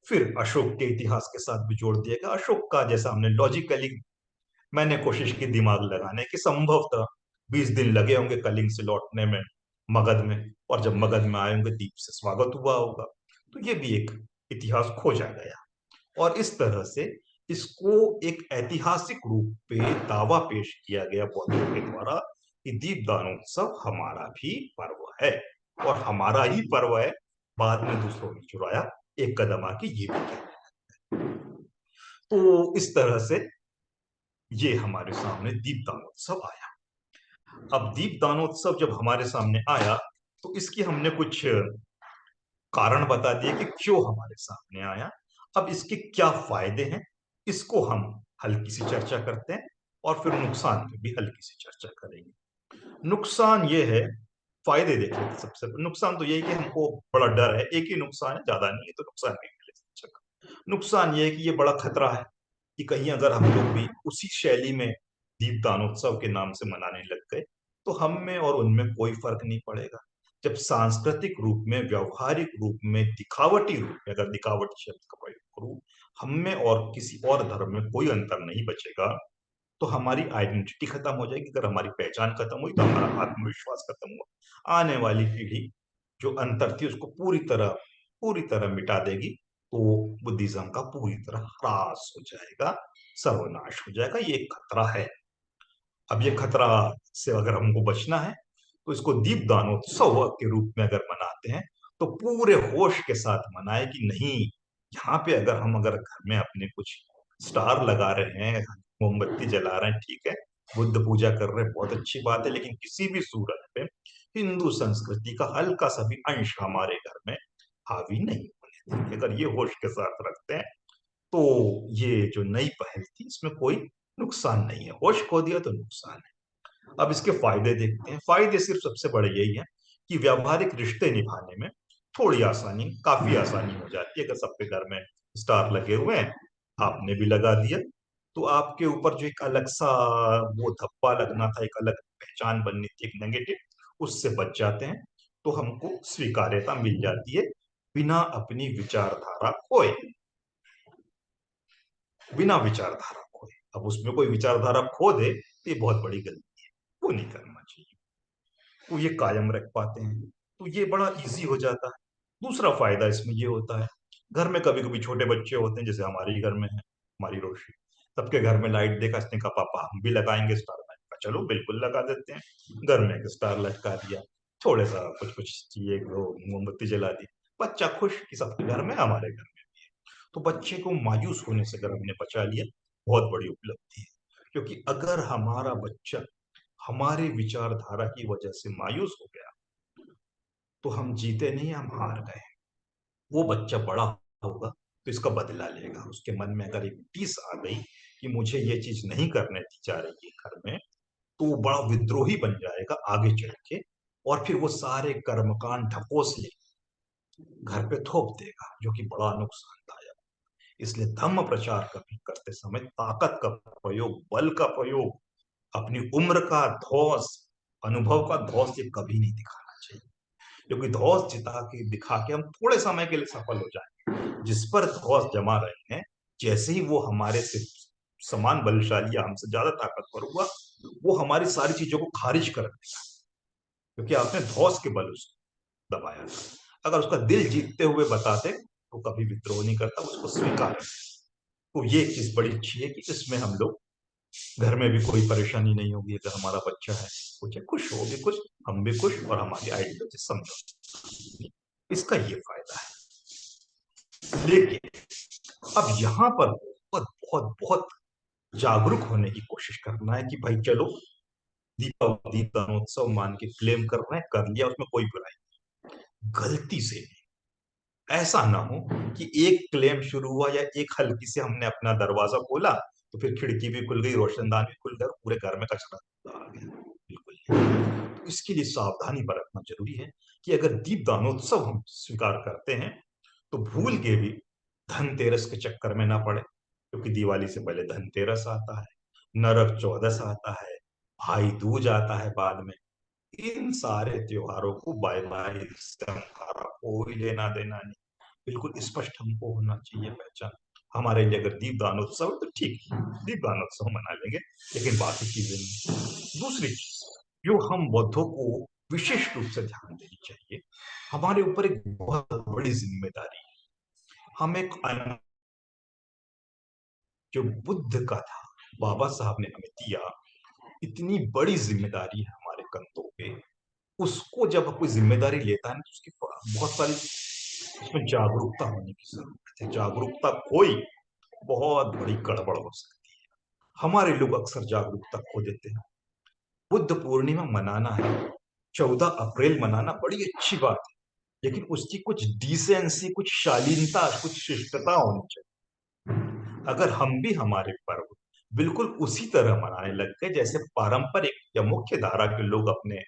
फिर अशोक के इतिहास के साथ भी जोड़ दिया गया। अशोक का, जैसा हमने लॉजिकली, मैंने कोशिश की दिमाग लगाने की, संभवतः 20 दिन लगे होंगे कलिंग से लौटने में, मगध में, और जब मगध में आए होंगे दीप से स्वागत हुआ होगा। तो ये भी एक इतिहास खोजा गया, और इस तरह से इसको एक ऐतिहासिक रूप पे दावा पेश किया गया बौद्धों के द्वारा कि दीपदानोत्सव हमारा भी पर्व है, और हमारा ही पर्व है। बाद में दूसरों ने चुराया, एक कदम आके ये भी कहने लगे। तो इस तरह से ये हमारे सामने दीपदानोत्सव आया। अब दीपदानोत्सव जब हमारे सामने आया, तो इसकी हमने कुछ कारण बता दिए कि क्यों हमारे सामने आया। अब इसके क्या फायदे हैं, इसको हम हल्की सी चर्चा करते हैं, और फिर नुकसान पे भी हल्की सी चर्चा करेंगे। नुकसान ये है, फायदे देख लेते हैं सबसे पहले। नुकसान तो यही कि हमको बड़ा डर है, एक ही नुकसान है, ज्यादा नहीं है, तो नुकसान नहीं मिले। अच्छा, नुकसान ये है कि ये बड़ा खतरा है कि कहीं अगर हम लोग भी उसी शैली में दीपदानोत्सव के नाम से मनाने लग गए, तो हम में और उनमें कोई फर्क नहीं पड़ेगा। जब सांस्कृतिक रूप में, व्यवहारिक रूप में, दिखावटी रूप में, अगर दिखावटी शब्द का प्रयोग करूं, हम में और किसी और धर्म में कोई अंतर नहीं बचेगा, तो हमारी आइडेंटिटी खत्म हो जाएगी। अगर हमारी पहचान खत्म हुई तो हमारा आत्मविश्वास खत्म हुआ। आने वाली पीढ़ी जो अंतर थी उसको पूरी तरह मिटा देगी। तो बुद्धिज्म का पूरी तरह ह्रास हो जाएगा, सर्वनाश हो जाएगा। ये एक खतरा है। अब ये खतरा से अगर हमको बचना है, तो इसको दीपदानोत्सव के रूप में अगर मनाते हैं, तो पूरे होश के साथ मनाए कि नहीं, यहाँ पे अगर घर में अपने कुछ स्टार लगा रहे हैं, मोमबत्ती जला रहे हैं, ठीक है, बुद्ध पूजा कर रहे हैं, बहुत अच्छी बात है, लेकिन किसी भी सूरत पे हिंदू संस्कृति का हल्का सा भी अंश हमारे घर में हावी नहीं होने देंगे। अगर ये होश के साथ रखते हैं, तो ये जो नई पहल थी, इसमें कोई नुकसान नहीं है। होश खो दिया तो नुकसान है। अब इसके फायदे देखते हैं। फायदे सिर्फ सबसे बड़े यही है कि व्यावहारिक रिश्ते निभाने में थोड़ी आसानी, काफी आसानी हो जाती है। अगर सबके घर में स्टार लगे हुए हैं, आपने भी लगा दिया, तो आपके ऊपर जो एक अलग सा वो धब्बा लगना था, एक अलग पहचान बननी थी, एक नेगेटिव, उससे बच जाते हैं। तो हमको स्वीकार्यता मिल जाती है, बिना अपनी विचारधारा खोए, बिना विचारधारा खोए। अब उसमें कोई विचारधारा खो दे तो ये बहुत बड़ी गलती है, वो नहीं करना चाहिए। तो ये कायम रख पाते हैं, तो ये बड़ा इजी हो जाता है। दूसरा फायदा इसमें ये होता है, घर में कभी कभी छोटे बच्चे होते हैं, जैसे हमारे ही घर में है, हमारी रोशनी, सबके घर में लाइट देखा, इसने कहा पापा हम भी लगाएंगे स्टार लाइट का, चलो बिल्कुल लगा देते हैं। घर में एक स्टार लटका दिया, थोड़े सा कुछ कुछ चीजें, वो मोमबत्ती जला दी, बच्चा खुश कि सबके घर में, हमारे घर में। तो बच्चे को मायूस होने से अगर हमने बचा लिया, बहुत बड़ी उपलब्धि है। क्योंकि अगर हमारा बच्चा हमारे विचारधारा की वजह से मायूस हो गया, तो हम जीते नहीं, हम हार गए। वो बच्चा बड़ा होगा तो इसका बदला लेगा। उसके मन में अगर एक टीस आ गई कि मुझे ये चीज नहीं करने दी जा रही है घर में, तो वो बड़ा विद्रोही बन जाएगा आगे चल के, और फिर वो सारे कर्मकांड ढकोस ले घर पे थोप देगा, जो कि बड़ा नुकसानदायक। इसलिए धम्म प्रचार कभी करते समय ताकत का प्रयोग, बल का प्रयोग, अपनी उम्र का धौंस, अनुभव का धौंस ये कभी नहीं दिखाना चाहिए। क्योंकि धौंस जिता के दिखा के हम थोड़े समय के लिए सफल हो जाएंगे। जिस पर धौंस जमा रहे हैं, जैसे ही वो हमारे से समान बलशाली या हमसे ज्यादा ताकतवर हुआ, वो हमारी सारी चीजों को खारिज कर देगा, क्योंकि आपने धौंस के बल उसको दबाया था। अगर उसका दिल जीतते हुए बताते तो कभी विद्रोह नहीं करता, उसको स्वीकार। तो ये एक चीज बड़ी अच्छी है कि इसमें हम लोग, घर में भी कोई परेशानी नहीं होगी। अगर हमारा बच्चा है, कुछ है, खुश हो भी खुश, हम भी खुश, और हमारी आइडियोलॉजी समझो। इसका ये फायदा है। लेकिन अब यहां पर बहुत बहुत बहुत जागरूक होने की कोशिश करना है कि भाई चलो, दीपावली दीपोत्सव मान के क्लेम कर रहे हैं, कर लिया, उसमें कोई बुराई नहीं। गलती से ऐसा ना हो कि एक क्लेम शुरू हुआ या एक हल्की से हमने अपना दरवाजा खोला तो फिर खिड़की भी खुल गई, रोशनदान भी खुल गया, पूरे घर में कचरा आ गया। बिल्कुल नहीं। तो इसके लिए सावधानी बरतना जरूरी है कि अगर दीप दानोत्सव हम स्वीकार करते हैं, तो भूल के भी धनतेरस के चक्कर में ना पड़े, क्योंकि दिवाली से पहले धनतेरस आता है, नरक चौदस आता है, भाई दूज आता है बाद में। इन सारे त्योहारों को बाय बाय से हमारा कोई लेना देना नहीं। बिल्कुल स्पष्ट हमको होना चाहिए पहचान। हमारे लिए अगर दीप दानोत्सव है तो ठीक है, दीप दानोत्सव मना लेंगे, लेकिन बाकी चीजें नहीं। दूसरी चीज जो हम बौद्धों को विशेष रूप से ध्यान देनी चाहिए, हमारे ऊपर एक बहुत बड़ी जिम्मेदारी है। हम एक जो बुद्ध का था, बाबा साहब ने हमें दिया, इतनी बड़ी जिम्मेदारी है हमारे कंधों पे। उसको जब कोई जिम्मेदारी लेता है ना, तो उसकी बहुत सारी उसमें जागरूकता होने की जरूरत है। जागरूकता कोई बहुत बड़ी गड़बड़ हो सकती है। हमारे लोग अक्सर जागरूकता खो देते हैं। बुद्ध पूर्णिमा मनाना है, 14 अप्रैल मनाना बड़ी अच्छी बात है, लेकिन उसकी कुछ डिसेंसी, कुछ शालीनता, कुछ शिष्टता होनी चाहिए। अगर हम भी हमारे पर्व बिल्कुल उसी तरह मनाने लग गए जैसे पारंपरिक या मुख्य धारा के लोग अपने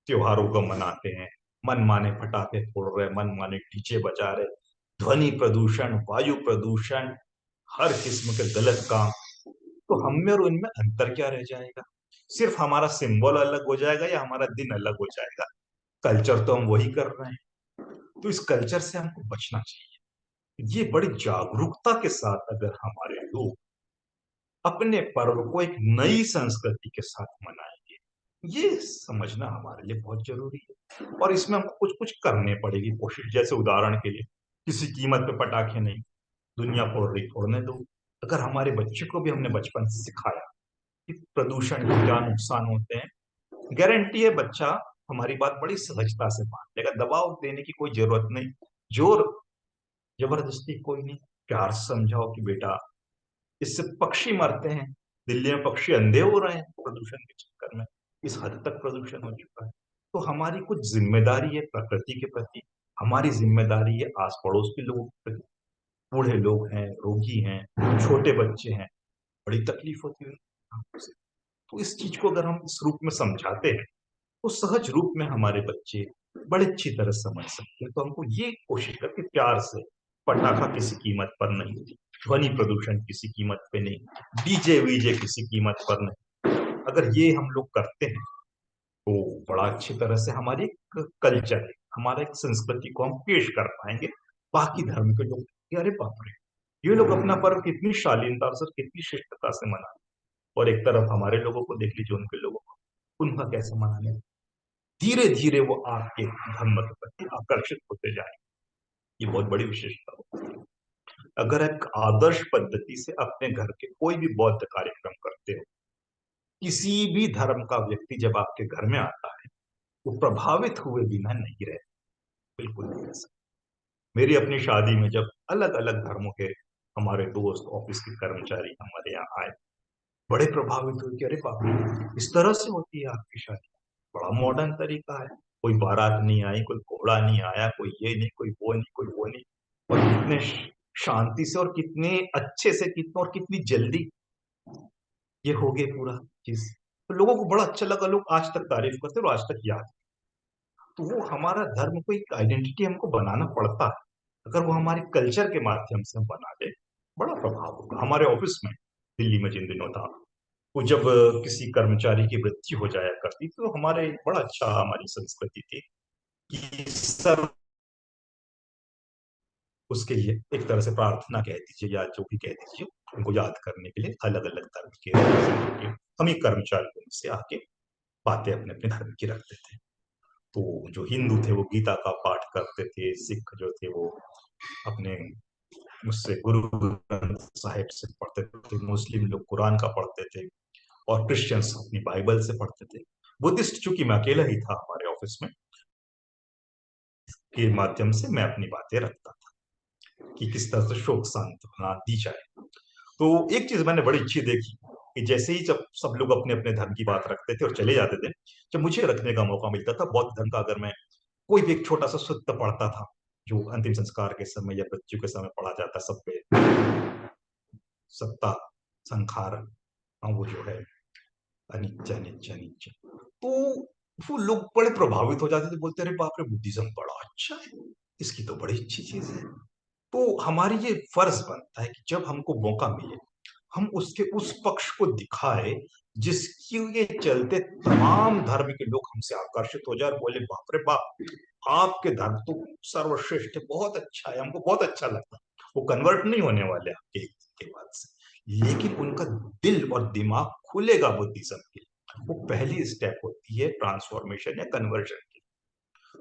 त्योहारों को मनाते हैं, मनमाने पटाखे फोड़ रहे, मनमाने डीजे बजा रहे, ध्वनि प्रदूषण, वायु प्रदूषण, हर किस्म के गलत काम, तो हम में और उनमें अंतर क्या रह जाएगा? सिर्फ हमारा सिंबल अलग हो जाएगा या हमारा दिन अलग हो जाएगा? कल्चर तो हम वही कर रहे हैं। तो इस कल्चर से हमको बचना चाहिए। ये बड़ी जागरूकता के साथ अगर हमारे लोग अपने पर्व को एक नई संस्कृति के साथ मनाएंगे, ये समझना हमारे लिए बहुत जरूरी है। और इसमें हमको कुछ कुछ करने पड़ेगी कोशिश। जैसे उदाहरण के लिए, किसी कीमत पे पटाखे नहीं, दुनिया फोड़ रही, फोड़ने दो। अगर हमारे बच्चे को भी हमने बचपन से सिखाया कि प्रदूषण के क्या नुकसान होते हैं, गारंटी है बच्चा हमारी बात बड़ी सहजता से मान लेगा। दबाव देने की कोई जरूरत नहीं, जोर जबरदस्ती कोई नहीं। प्यार से समझाओ कि बेटा, इससे पक्षी मरते हैं, दिल्ली में पक्षी अंधे हो रहे हैं प्रदूषण के चक्कर में, इस हद तक प्रदूषण हो चुका है। तो हमारी कुछ जिम्मेदारी है प्रकृति के प्रति, हमारी जिम्मेदारी है आस पड़ोस के लोगों के प्रति। बूढ़े लोग हैं, रोगी हैं, छोटे बच्चे हैं, बड़ी तकलीफ होती है उसे। तो इस चीज को अगर हम इस रूप में समझाते हैं, तो सहज रूप में हमारे बच्चे बड़े अच्छी तरह समझ सकते हैं। तो हमको ये कोशिश करके प्यार से, पटाखा किसी कीमत पर नहीं, ध्वनि प्रदूषण किसी कीमत पे नहीं, डीजे वीजे किसी कीमत पर नहीं, अगर ये हम लोग करते हैं तो बड़ा अच्छी तरह से हमारी एक कल्चर है, हमारा एक संस्कृति को हम पेश कर पाएंगे। बाकी धर्म के लोग कि अरे बाप रे, ये लोग अपना पर्व कितनी शालीनता से, कितनी शिष्टता से मनाते, और एक तरफ हमारे लोगों को देख लीजिए, उनके लोगों को उनका कैसे मनाने। धीरे धीरे वो आपके धर्म के प्रति आकर्षित होते जाए। ये बहुत बड़ी विशेषता होती है। अगर एक आदर्श पद्धति से अपने घर के कोई भी बौद्ध कार्यक्रम करते हो, किसी भी धर्म का व्यक्ति जब आपके घर में आता है, वो प्रभावित हुए बिना नहीं रहते, बिल्कुल नहीं रह सकते। मेरी अपनी शादी में जब अलग अलग धर्मों के हमारे दोस्त, ऑफिस के कर्मचारी हमारे यहाँ आए, बड़े प्रभावित हुए कि अरे बाप रे, इस तरह से होती है आपकी शादी, बड़ा मॉडर्न तरीका है। कोई बारात नहीं आई, कोई घोड़ा नहीं आया, कोई ये नहीं, कोई वो नहीं, कोई वो नहीं। और कितने शांति से और कितने अच्छे से, कितना और कितनी जल्दी ये हो गया पूरा चीज। तो लोगों को बड़ा अच्छा लगा, लोग आज तक तारीफ करते हैं और आज तक याद। तो वो हमारा धर्म को एक आइडेंटिटी हमको बनाना पड़ता है। अगर वो हमारे कल्चर के माध्यम से हम बना ले, बड़ा प्रभाव होगा। हमारे ऑफिस में दिल्ली में जिन दिनों था, वो जब किसी कर्मचारी की मृत्यु हो जाया करती तो हमारे बड़ा अच्छा, हमारी संस्कृति थी कि सर उसके लिए एक तरह से प्रार्थना कह दीजिए या जो भी कह दीजिए, उनको याद करने के लिए अलग अलग धर्म के हम ही कर्मचारियों से आके बातें अपने अपने धर्म की रखते थे। तो जो हिंदू थे वो गीता का पाठ करते थे, सिख जो थे वो अपने मुझसे गुरु ग्रंथ साहिब से पढ़ते थे, मुस्लिम लोग कुरान का पढ़ते थे, और क्रिश्चियंस अपनी बाइबल से पढ़ते थे। बुद्धिस्ट चूंकि मैं अकेला ही था हमारे ऑफिस में, के माध्यम से मैं अपनी बातें रखता था कि किस तरह से शोक सांत्वना दी जाए। तो एक चीज मैंने बड़ी अच्छी देखी कि जैसे ही जब सब लोग अपने अपने धर्म की बात रखते थे और चले जाते थे, जब मुझे रखने का मौका मिलता था बौद्ध धर्म का, अगर मैं कोई भी एक छोटा सा सूत्र पढ़ता था जो अंतिम संस्कार के समय या मृत्यु के समय पढ़ा जाता, सब पे सत्ता संखार, हाँ वो जो है अनिच्चा निच्चा निच्चा। तो वो लोग बड़े प्रभावित हो जाते थे, बोलते रहे बाप रे बुद्धिज्म बड़ा अच्छा है, इसकी तो बड़ी अच्छी चीज है। तो हमारी ये फर्ज बनता है कि जब हमको मौका मिले, हम उसके उस पक्ष को दिखाए जिसकी ये चलते तमाम धर्म के लोग हमसे आकर्षित हो जाए और बोले बाप रे बाप, आपके धर्म तो सर्वश्रेष्ठ है, बहुत अच्छा है, हमको बहुत अच्छा लगता है। वो कन्वर्ट नहीं होने वाले आपके के बाद से, लेकिन उनका दिल और दिमाग खुलेगा बुद्धिज्म के लिए। वो पहली स्टेप होती है ट्रांसफॉर्मेशन या कन्वर्जन की।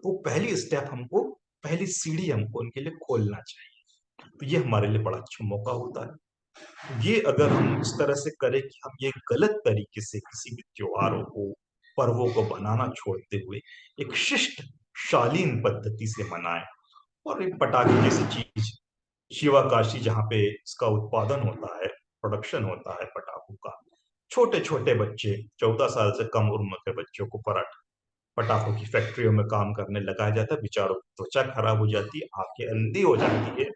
वो पहली स्टेप हमको, पहली सीढ़ी हमको उनके लिए खोलना चाहिए। तो ये हमारे लिए बड़ा अच्छा मौका होता है। ये अगर हम इस तरह से करें कि हम ये गलत तरीके से किसी भी त्योहारों को, पर्वों को बनाना छोड़ते हुए एक शिष्ट शालीन पद्धति से मनाएं, और एक पटाखे जैसी चीज, शिवाकाशी जहाँ पे इसका उत्पादन होता है, प्रोडक्शन होता है पटाखों का, छोटे छोटे बच्चे, 14 साल से कम उम्र के बच्चों को पटाखों की फैक्ट्रियों में काम करने लगाया जाता है। बेचारों की त्वचा खराब हो जाती है, आंखें अंधी हो जाती है,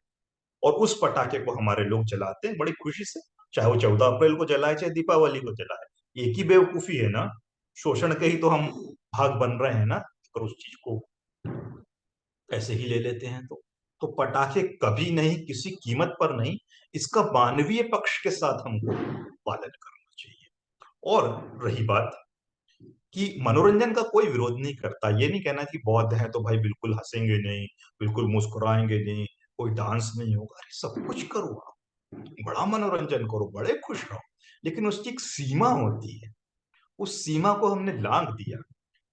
और उस पटाखे को हमारे लोग जलाते हैं बड़ी खुशी से। चाहे वो 14 अप्रैल को जलाए, चाहे दीपावली को जलाए, एक ही बेवकूफी है ना। शोषण के ही तो हम भाग बन रहे हैं ना, अगर उस चीज को ऐसे ही ले लेते हैं तो पटाखे कभी नहीं, किसी कीमत पर नहीं, इसका मानवीय पक्ष के साथ हमको पालन करना चाहिए। और रही बात कि मनोरंजन का कोई विरोध नहीं करता, ये नहीं कहना कि बौद्ध है तो भाई बिल्कुल हंसेंगे नहीं, बिल्कुल मुस्कुराएंगे नहीं, कोई डांस नहीं होगा। अरे सब कुछ करो आप, बड़ा मनोरंजन करो, बड़े खुश रहो, लेकिन उसकी एक सीमा होती है। उस सीमा को हमने लांघ दिया,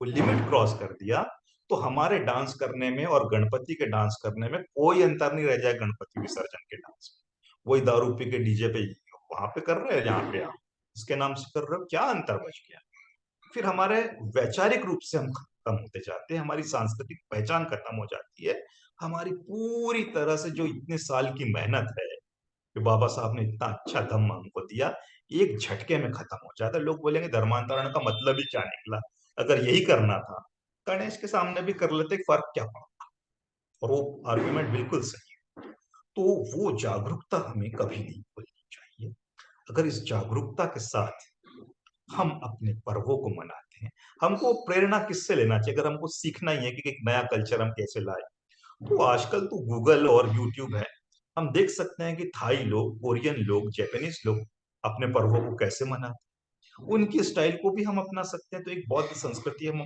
वो लिमिट क्रॉस कर दिया, तो हमारे डांस करने में और गणपति के डांस करने में कोई अंतर नहीं रह जाए। गणपति विसर्जन के डांस में वही दारू पी के डीजे पे वहां पे कर रहे हैं, यहाँ पे आप इसके नाम से कर रहे हो, क्या अंतर बच गया। फिर हमारे वैचारिक रूप से हम खत्म होते जाते हैं, हमारी सांस्कृतिक पहचान खत्म हो जाती है। हमारी पूरी तरह से जो इतने साल की मेहनत है, जो बाबा साहब ने इतना अच्छा धम्म हमको दिया, एक झटके में खत्म हो जाता है। लोग बोलेंगे धर्मांतरण का मतलब ही क्या निकला, अगर यही करना था गणेश के सामने भी कर लेते, फर्क क्या पड़ा। और वो आर्ग्यूमेंट बिल्कुल सही है। तो वो जागरूकता हमें कभी नहीं भूलनी चाहिए। अगर इस जागरूकता के साथ हम अपने पर्वों को मनाते हैं, हमको प्रेरणा किससे लेना चाहिए? अगर हमको सीखना ही है कि एक नया कल्चर हम कैसे लाए, तो आजकल तो गूगल और यूट्यूब है। हम देख सकते हैं कि थाई लोग, कोरियन लोग, जापानीज लोग अपने पर्वों को कैसे मनाते हैं। उनकी स्टाइल को भी हम अपना सकते हैं, तो एक बौद्ध संस्कृति हम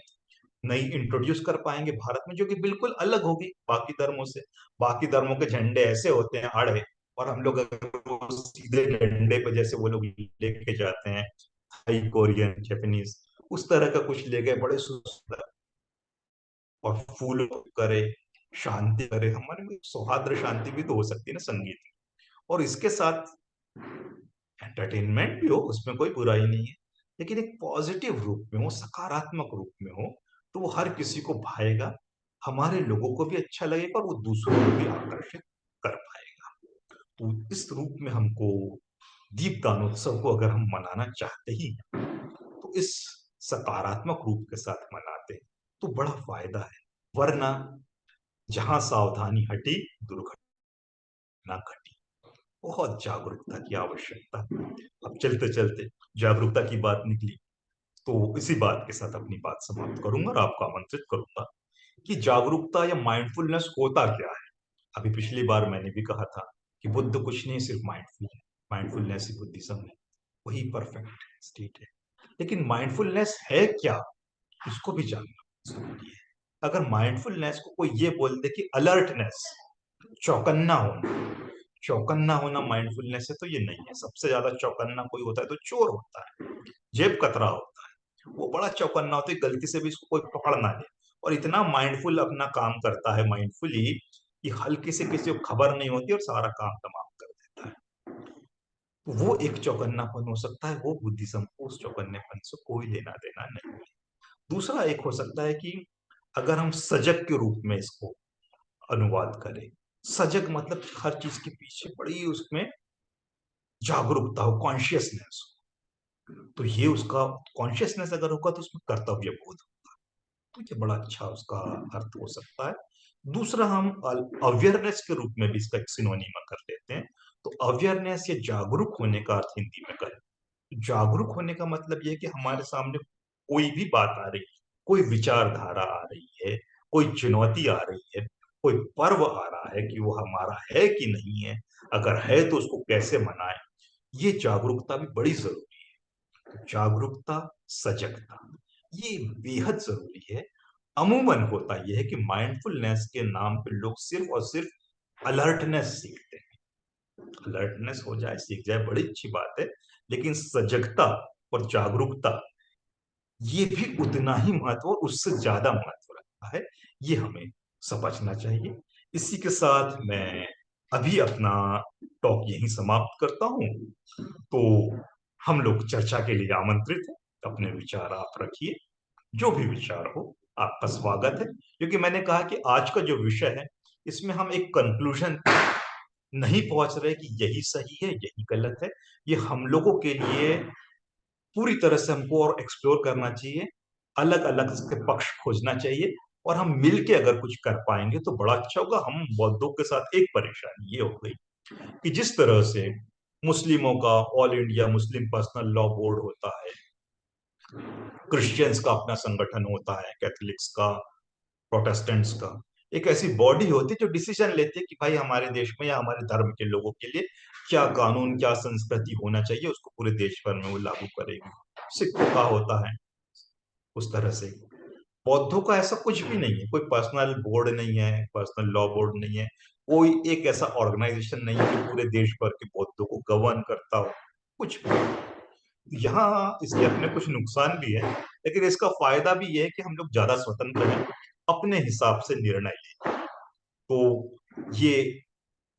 नई इंट्रोड्यूस कर पाएंगे भारत में, जो कि बिल्कुल अलग होगी बाकी धर्मों से। बाकी धर्मों के झंडे ऐसे होते हैं आड़े, और हम लोग अगर वो सीधे झंडे पे जैसे वो लोग लेके जाते हैं, थाई कोरियन जापानीज, उस तरह का कुछ ले गए, बड़े सुंदर, और फूल करे, शांति करे। हमारे में सौहार्द शांति भी तो हो सकती है ना संगीत में। और इसके साथ एंटरटेनमेंट भी हो, उसमें कोई बुराई नहीं है, लेकिन एक पॉजिटिव रूप में हो, सकारात्मक रूप में हो, तो वो हर किसी को भाएगा, हमारे लोगों को भी अच्छा लगेगा और वो दूसरों को भी आकर्षित कर पाएगा। तो इस रूप में हमको दीपदानोत्सव को अगर हम मनाना चाहते ही हैं, तो इस सकारात्मक रूप के साथ मनाते हैं, तो बड़ा फायदा है। वरना जहां सावधानी हटी, दुर्घटना घटी। बहुत जागरूकता की आवश्यकता है। अब चलते चलते जागरूकता की बात निकली, तो इसी बात के साथ अपनी बात समाप्त करूंगा और आपको आमंत्रित करूंगा कि जागरूकता या माइंडफुलनेस होता क्या है। अभी पिछली बार मैंने भी कहा था कि बुद्ध कुछ नहीं, सिर्फ माइंडफुल है। माइंडफुलनेस ही बुद्धिज्म है, वही परफेक्ट स्टेट है। लेकिन माइंडफुलनेस है क्या, इसको भी जानना जरूरी है। अगर माइंडफुलनेस को कोई ये बोल दे कि अलर्टनेस, चौकन्ना होना, चौकन्ना होना माइंडफुलनेस है, तो ये नहीं है। सबसे ज्यादा चौकन्ना कोई होता है तो चोर होता है, जेब कतरा होता है। वो बड़ा चौकन्ना होता है, गलती से भी इसको कोई पकड़ ना ले। और इतना माइंडफुल अपना काम करता है, माइंडफुली, कि हल्की से किसी को खबर नहीं होती और सारा काम तमाम कर देता है। तो वो एक चौकन्नापन हो सकता है, वो बुद्धिज्म को उस चौकन्नेपन से कोई लेना देना नहीं है। दूसरा एक हो सकता है कि अगर हम सजग के रूप में इसको अनुवाद करें, सजग मतलब हर चीज के पीछे बड़ी उसमें जागरूकता हो, कॉन्शियसनेस हो। तो ये उसका कॉन्शियसनेस अगर होगा तो उसमें कर्तव्य बोध होगा। तो ये बड़ा अच्छा उसका अर्थ हो सकता है। दूसरा, हम अवेयरनेस के रूप में भी इसका एक सिनोनिमा कर लेते हैं। तो अवेयरनेस या जागरूक होने का अर्थ हिंदी में करें, जागरूक होने का मतलब यह है कि हमारे सामने कोई भी बात आ रही है, कोई विचारधारा आ रही है, कोई चुनौती आ रही है, कोई पर्व आ रहा है, कि वो हमारा है कि नहीं है, अगर है तो उसको कैसे मनाएं, ये जागरूकता भी बड़ी जरूरी है। जागरूकता, सजगता, ये बेहद जरूरी है। अमूमन होता यह है कि माइंडफुलनेस के नाम पे लोग सिर्फ और सिर्फ अलर्टनेस सीखते हैं। अलर्टनेस हो जाए, सीख जाए, बड़ी अच्छी बात है। लेकिन सजगता और जागरूकता, ये भी उतना ही महत्व और उससे ज्यादा महत्व रखता है। ये हमें समझना चाहिए। इसी के साथ मैं अभी अपना टॉक यहीं समाप्त करता हूं। तो हम लोग चर्चा के लिए आमंत्रित हैं। अपने विचार आप रखिए, जो भी विचार हो, आपका स्वागत है। क्योंकि मैंने कहा कि आज का जो विषय है, इसमें हम एक कंक्लूजन नहीं पहुंच रहे कि यही सही है, यही गलत है। ये हम लोगों के लिए पूरी तरह से हमको और एक्सप्लोर करना चाहिए, अलग अलग इसके पक्ष खोजना चाहिए। और हम मिलके अगर कुछ कर पाएंगे तो बड़ा अच्छा होगा। हम बौद्धों के साथ एक परेशानी ये हो गई कि जिस तरह से मुस्लिमों का all India Muslim personal law board होता है, क्रिश्चियंस का अपना संगठन होता है, कैथोलिक्स का, प्रोटेस्टेंट्स का, एक ऐसी बॉडी होती है जो डिसीजन लेती है कि भाई हमारे देश में या हमारे धर्म के लोगों के लिए क्या कानून, क्या संस्कृति होना चाहिए, उसको पूरे देश भर में वो लागू करेगी। सिखों का होता है उस तरह से। बौद्धों का ऐसा कुछ भी नहीं है, कोई पर्सनल बोर्ड नहीं है, पर्सनल लॉ बोर्ड नहीं है, कोई एक ऐसा ऑर्गेनाइजेशन नहीं है जो पूरे देश भर के बौद्धों को गवर्न करता हो, कुछ भी। यहाँ इसके अपने कुछ नुकसान भी है, लेकिन इसका फायदा भी ये है कि हम लोग ज्यादा स्वतंत्र हैं, अपने हिसाब से निर्णय लें। तो ये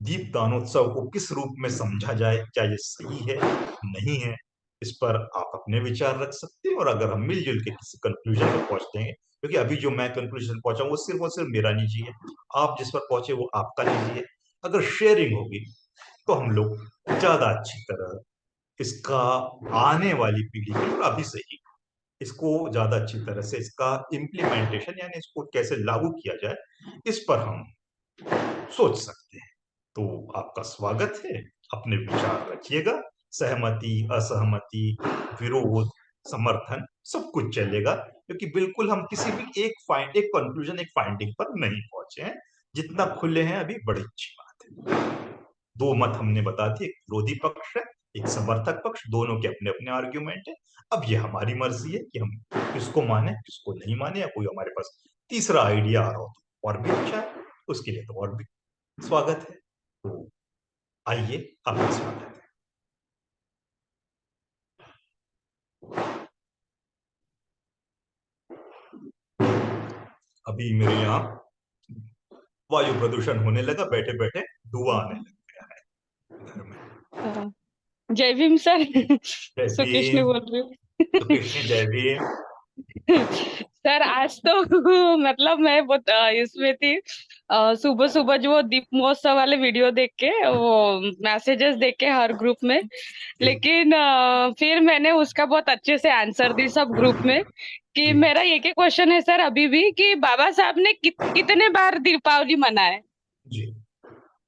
दीप दानोत्सव को किस रूप में समझा जाए, क्या ये सही है, नहीं है, इस पर आप अपने विचार रख सकते हैं। और अगर हम मिलजुल के किसी कंक्लूजन पर पहुंचते हैं, क्योंकि अभी जो मैं कंक्लूजन पहुंचा वो सिर्फ और सिर्फ मेरा निजी है, आप जिस पर पहुंचे वो आपका निजी है। अगर शेयरिंग होगी तो हम लोग ज्यादा अच्छी तरह इसका आने वाली पीढ़ी के, और अभी से ही इसको ज्यादा अच्छी तरह से इसका इम्प्लीमेंटेशन, यानी इसको कैसे लागू किया जाए, इस पर हम सोच सकते हैं। तो आपका स्वागत है, अपने विचार रखिएगा। सहमति, असहमति, विरोध, समर्थन, सब कुछ चलेगा। क्योंकि बिल्कुल हम किसी भी एक कंक्लूजन, एक फाइंडिंग पर नहीं पहुंचे हैं। जितना खुले हैं अभी, बड़ी अच्छी बात है। दो मत हमने बता दिए, एक विरोधी पक्ष है, एक समर्थक पक्ष, दोनों के अपने अपने आर्ग्यूमेंट है। अब ये हमारी मर्जी है कि हम किसको माने, किसको नहीं माने, या कोई हमारे पास तीसरा आइडिया आ रहा हो तो और भी अच्छा है, उसके लिए तो और भी स्वागत है। तो आइए, आपका स्वागत है। अभी मेरे यहाँ वायु प्रदूषण होने लगा, बैठे बैठे धुआं आने लग गया है घर में। हाँ, जय भीम सर। जय सुकृष्ण भीम। बोल रही तो हूँ। कृष्ण, जय भीम। सर आज तो मतलब मैं बहुत इसमें थी, सुबह सुबह जो वो दीप महोत्सव वाले वीडियो देख के, वो मैसेजेस देख के हर ग्रुप में। जी लेकिन फिर मैंने उसका बहुत अच्छे से आंसर दी सब ग्रुप में कि जी मेरा एक ही क्वेश्चन है सर अभी भी, कि बाबा साहब ने कितने बार दीपावली मनाए? जी।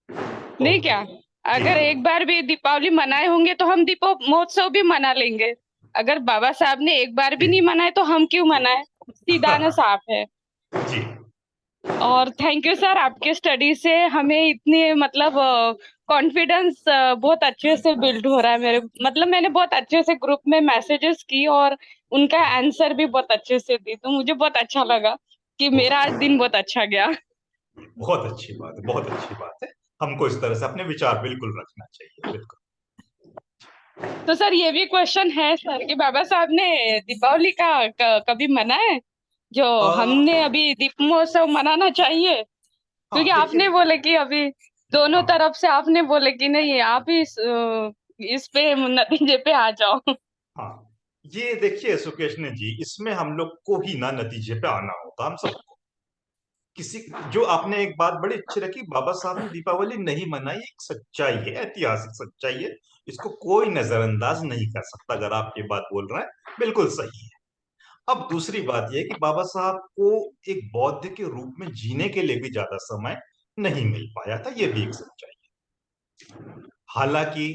नहीं ओके। क्या? जी अगर एक बार भी दीपावली मनाए होंगे तो हम दीपो महोत्सव भी मना लेंगे। अगर बाबा साहब ने एक बार भी जी। नहीं मनाए तो हम क्यों मनाए? सीधा ना साफ है। जी और थैंक यू सर, आपके स्टडी से हमें इतनी मतलब कॉन्फिडेंस बहुत अच्छे से बिल्ड हो रहा है मेरे। मतलब मैंने बहुत अच्छे से ग्रुप में मैसेजेस की और उनका आंसर भी बहुत अच्छे से दी, तो मुझे बहुत अच्छा लगा कि मेरा आज दिन बहुत अच्छा गया। बहुत अच्छी बात है, बहुत अच्छी बात है। हमको इस तरह से अपने विचार बिल्कुल रखना चाहिए, बिल्कुल। तो सर ये भी क्वेश्चन है सर कि बाबा साहब ने दीपावली का कभी मना है? जो आ, हमने अभी दीप महोत्सव मनाना चाहिए, हाँ क्योंकि आपने देखिए। बोले कि अभी दोनों हाँ तरफ से आपने बोले कि नहीं, आप इस पे नतीजे पे आ जाओ। हाँ। ये देखिए सुकेशनी जी, इसमें हम लोग को ही ना नतीजे पे आना होगा, हम सबको। किसी जो आपने एक बात बड़ी अच्छी रखी, बाबा साहब ने दीपावली नहीं मनाई, एक सच्चाई है, ऐतिहासिक सच्चाई है। इसको कोई नजरअंदाज नहीं कर सकता। अगर आप ये बात बोल रहे हैं, बिल्कुल सही है। अब दूसरी बात यह है कि बाबा साहब को एक बौद्ध के रूप में जीने के लिए भी ज्यादा समय नहीं मिल पाया था, यह भी एक सच्चाई है। हालांकि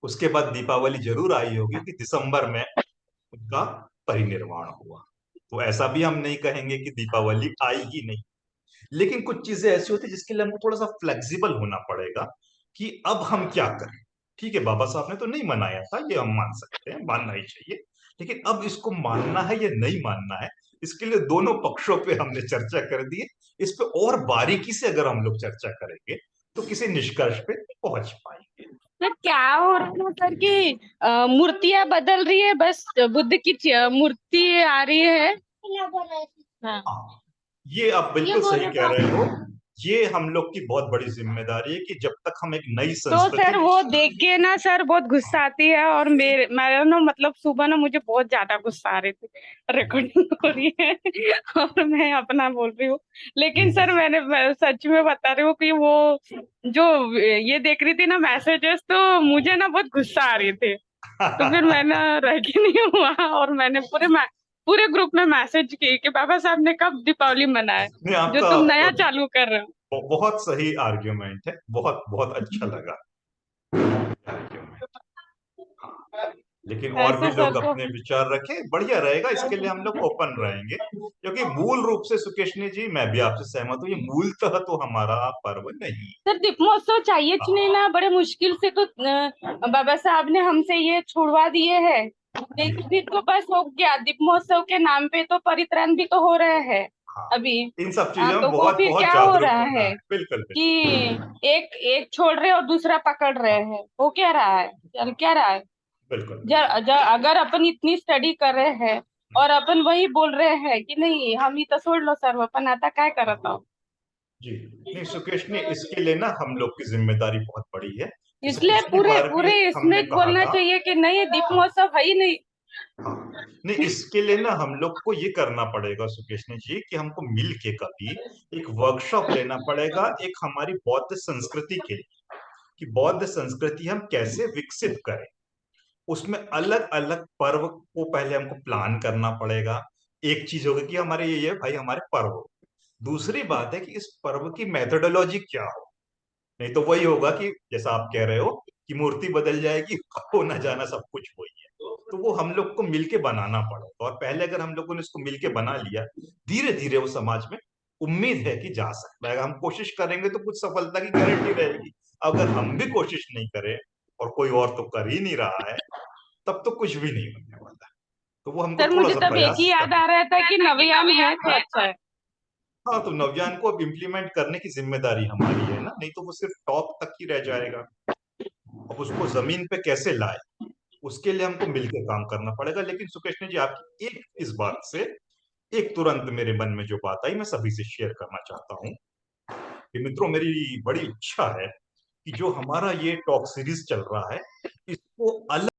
उसके बाद दीपावली जरूर आई होगी कि दिसंबर में उनका परिनिर्वाण हुआ। तो ऐसा भी हम नहीं कहेंगे कि दीपावली आई ही नहीं। लेकिन कुछ चीजें ऐसी होती है जिसके लिए हमको थोड़ा सा फ्लेक्सिबल होना पड़ेगा कि अब हम क्या करें। ठीक है, बाबा साहब ने तो नहीं मनाया था, ये हम मान सकते हैं, मानना ही चाहिए। लेकिन अब इसको मानना है या नहीं मानना है, इसके लिए दोनों पक्षों पे हमने चर्चा कर दी है। इस पे और बारीकी से अगर हम लोग चर्चा करेंगे तो किसी निष्कर्ष पे पहुंच पाएंगे। सर क्या हो रहा है ना सर कि मूर्तियां बदल रही है, बस बुद्ध की मूर्ति आ रही है। हाँ। हाँ, ये आप ये बिल्कुल बोल सही रहे कह रहे हो। थे। ये हम लोग की बहुत बड़ी जिम्मेदारी है कि जब तक हम एक नई तो संस्कृति। सर वो देख के ना सर बहुत गुस्सा आती है, और मेरा ना मतलब सुबह ना मुझे बहुत ज्यादा गुस्सा आ रही थी। रिकॉर्डिंग हो रही है और मैं अपना बोल रही हूँ। जी लेकिन जी सर मैं सच में बता रही हूँ कि वो जो ये देख रही थी ना मैसेजेस, तो मुझे ना बहुत गुस्सा आ रही थी। तो फिर मैंने रह के नहीं हुआ, और मैंने पूरे ग्रुप में मैसेज की कि बाबा साहब ने कब दीपावली मनाए, नहीं, जो आपका तुम नया चालू कर रहे हो। बहुत सही आर्ग्यूमेंट है, बहुत बहुत अच्छा लगा आर्ग्यूमेंट। हाँ, लेकिन और भी ऐसे लोग सर को। अपने विचार रखें, बढ़िया रहेगा। इसके लिए हम लोग ओपन रहेंगे, क्योंकि मूल रूप से सुकेशनी जी, मैं भी आपसे सहमत हूँ, ये मूलतः तो हमारा पर्व नहीं। सर दीप महोत्सव चाहिए कि नहीं हाँ ना, बड़े मुश्किल से तो बाबा साहब ने हमसे ये छुड़वा दिए हैं। जी। लेकिन फिर तो बस हो गया, दीप महोत्सव के नाम पे तो परित्राण भी तो हो रहे हैं हाँ, अभी। इन सब चीजों में तो वो बहुत फिर बहुत क्या हो जागरूक रहा होना है है, बिल्कुल कि बिल्कुल। एक एक छोड़ रहे और दूसरा पकड़ रहे हाँ हैं, हो क्या रहा है, चल क्या रहा है? बिल्कुल बिल्कुल। अगर अपन इतनी स्टडी कर रहे हैं और अपन वही बोल रहे हैं कि नहीं हम ही तो छोड़ लो सर, अपन आता काय करत हो। जी नहीं सुकेशनी, इसके लिए ना हम लोग की जिम्मेदारी बहुत बड़ी है। जैसे इसलिए पिछली पूरे बार भी पूरे हमने इसमें कहा बोलना था। चाहिए कि नहीं, दीप हाँ महोत्सव है ही नहीं। हाँ। नहीं, इसके लिए ना हम लोग को ये करना पड़ेगा सुकेशनी जी कि हमको मिल के कभी एक वर्कशॉप लेना पड़ेगा, एक हमारी बौद्ध संस्कृति के लिए, कि बौद्ध संस्कृति हम कैसे विकसित करें। उसमें अलग अलग पर्व को पहले हमको प्लान करना पड़ेगा। एक चीज होगी कि हमारे ये भाई हमारे पर्व हो। दूसरी बात है कि इस पर्व की मेथोडोलॉजी क्या हो। नहीं तो वही होगा कि जैसा आप कह रहे हो कि मूर्ति बदल जाएगी, हो ना जाना सब कुछ वही है। तो वो हम लोग को मिलके बनाना पड़ेगा, और पहले अगर हम लोगों ने इसको मिलके बना लिया, धीरे धीरे वो समाज में उम्मीद है कि जा सकता है। अगर हम कोशिश करेंगे तो कुछ सफलता की गारंटी रहेगी। अगर हम भी कोशिश नहीं करें और कोई और तो कर ही नहीं रहा है, तब तो कुछ भी नहीं होने वाला। तो वो हमको सर थोड़ा मुझे सा तब एक ही प्रयास याद करना। आ रहा था कि नवयान है तो अच्छा है। हाँ, तो नवयान को अब इम्प्लीमेंट करने की जिम्मेदारी हमारी है ना, नहीं तो वो सिर्फ टॉप तक ही रह जाएगा। अब उसको जमीन पे कैसे लाए, उसके लिए हमको मिलकर काम करना पड़ेगा। लेकिन सुकेश जी, आपकी एक इस बात से एक तुरंत मेरे मन में जो बात आई, मैं सभी से शेयर करना चाहता हूँ कि मित्रों, मेरी बड़ी इच्छा है कि जो हमारा ये टॉक सीरीज चल रहा है, इसको अलग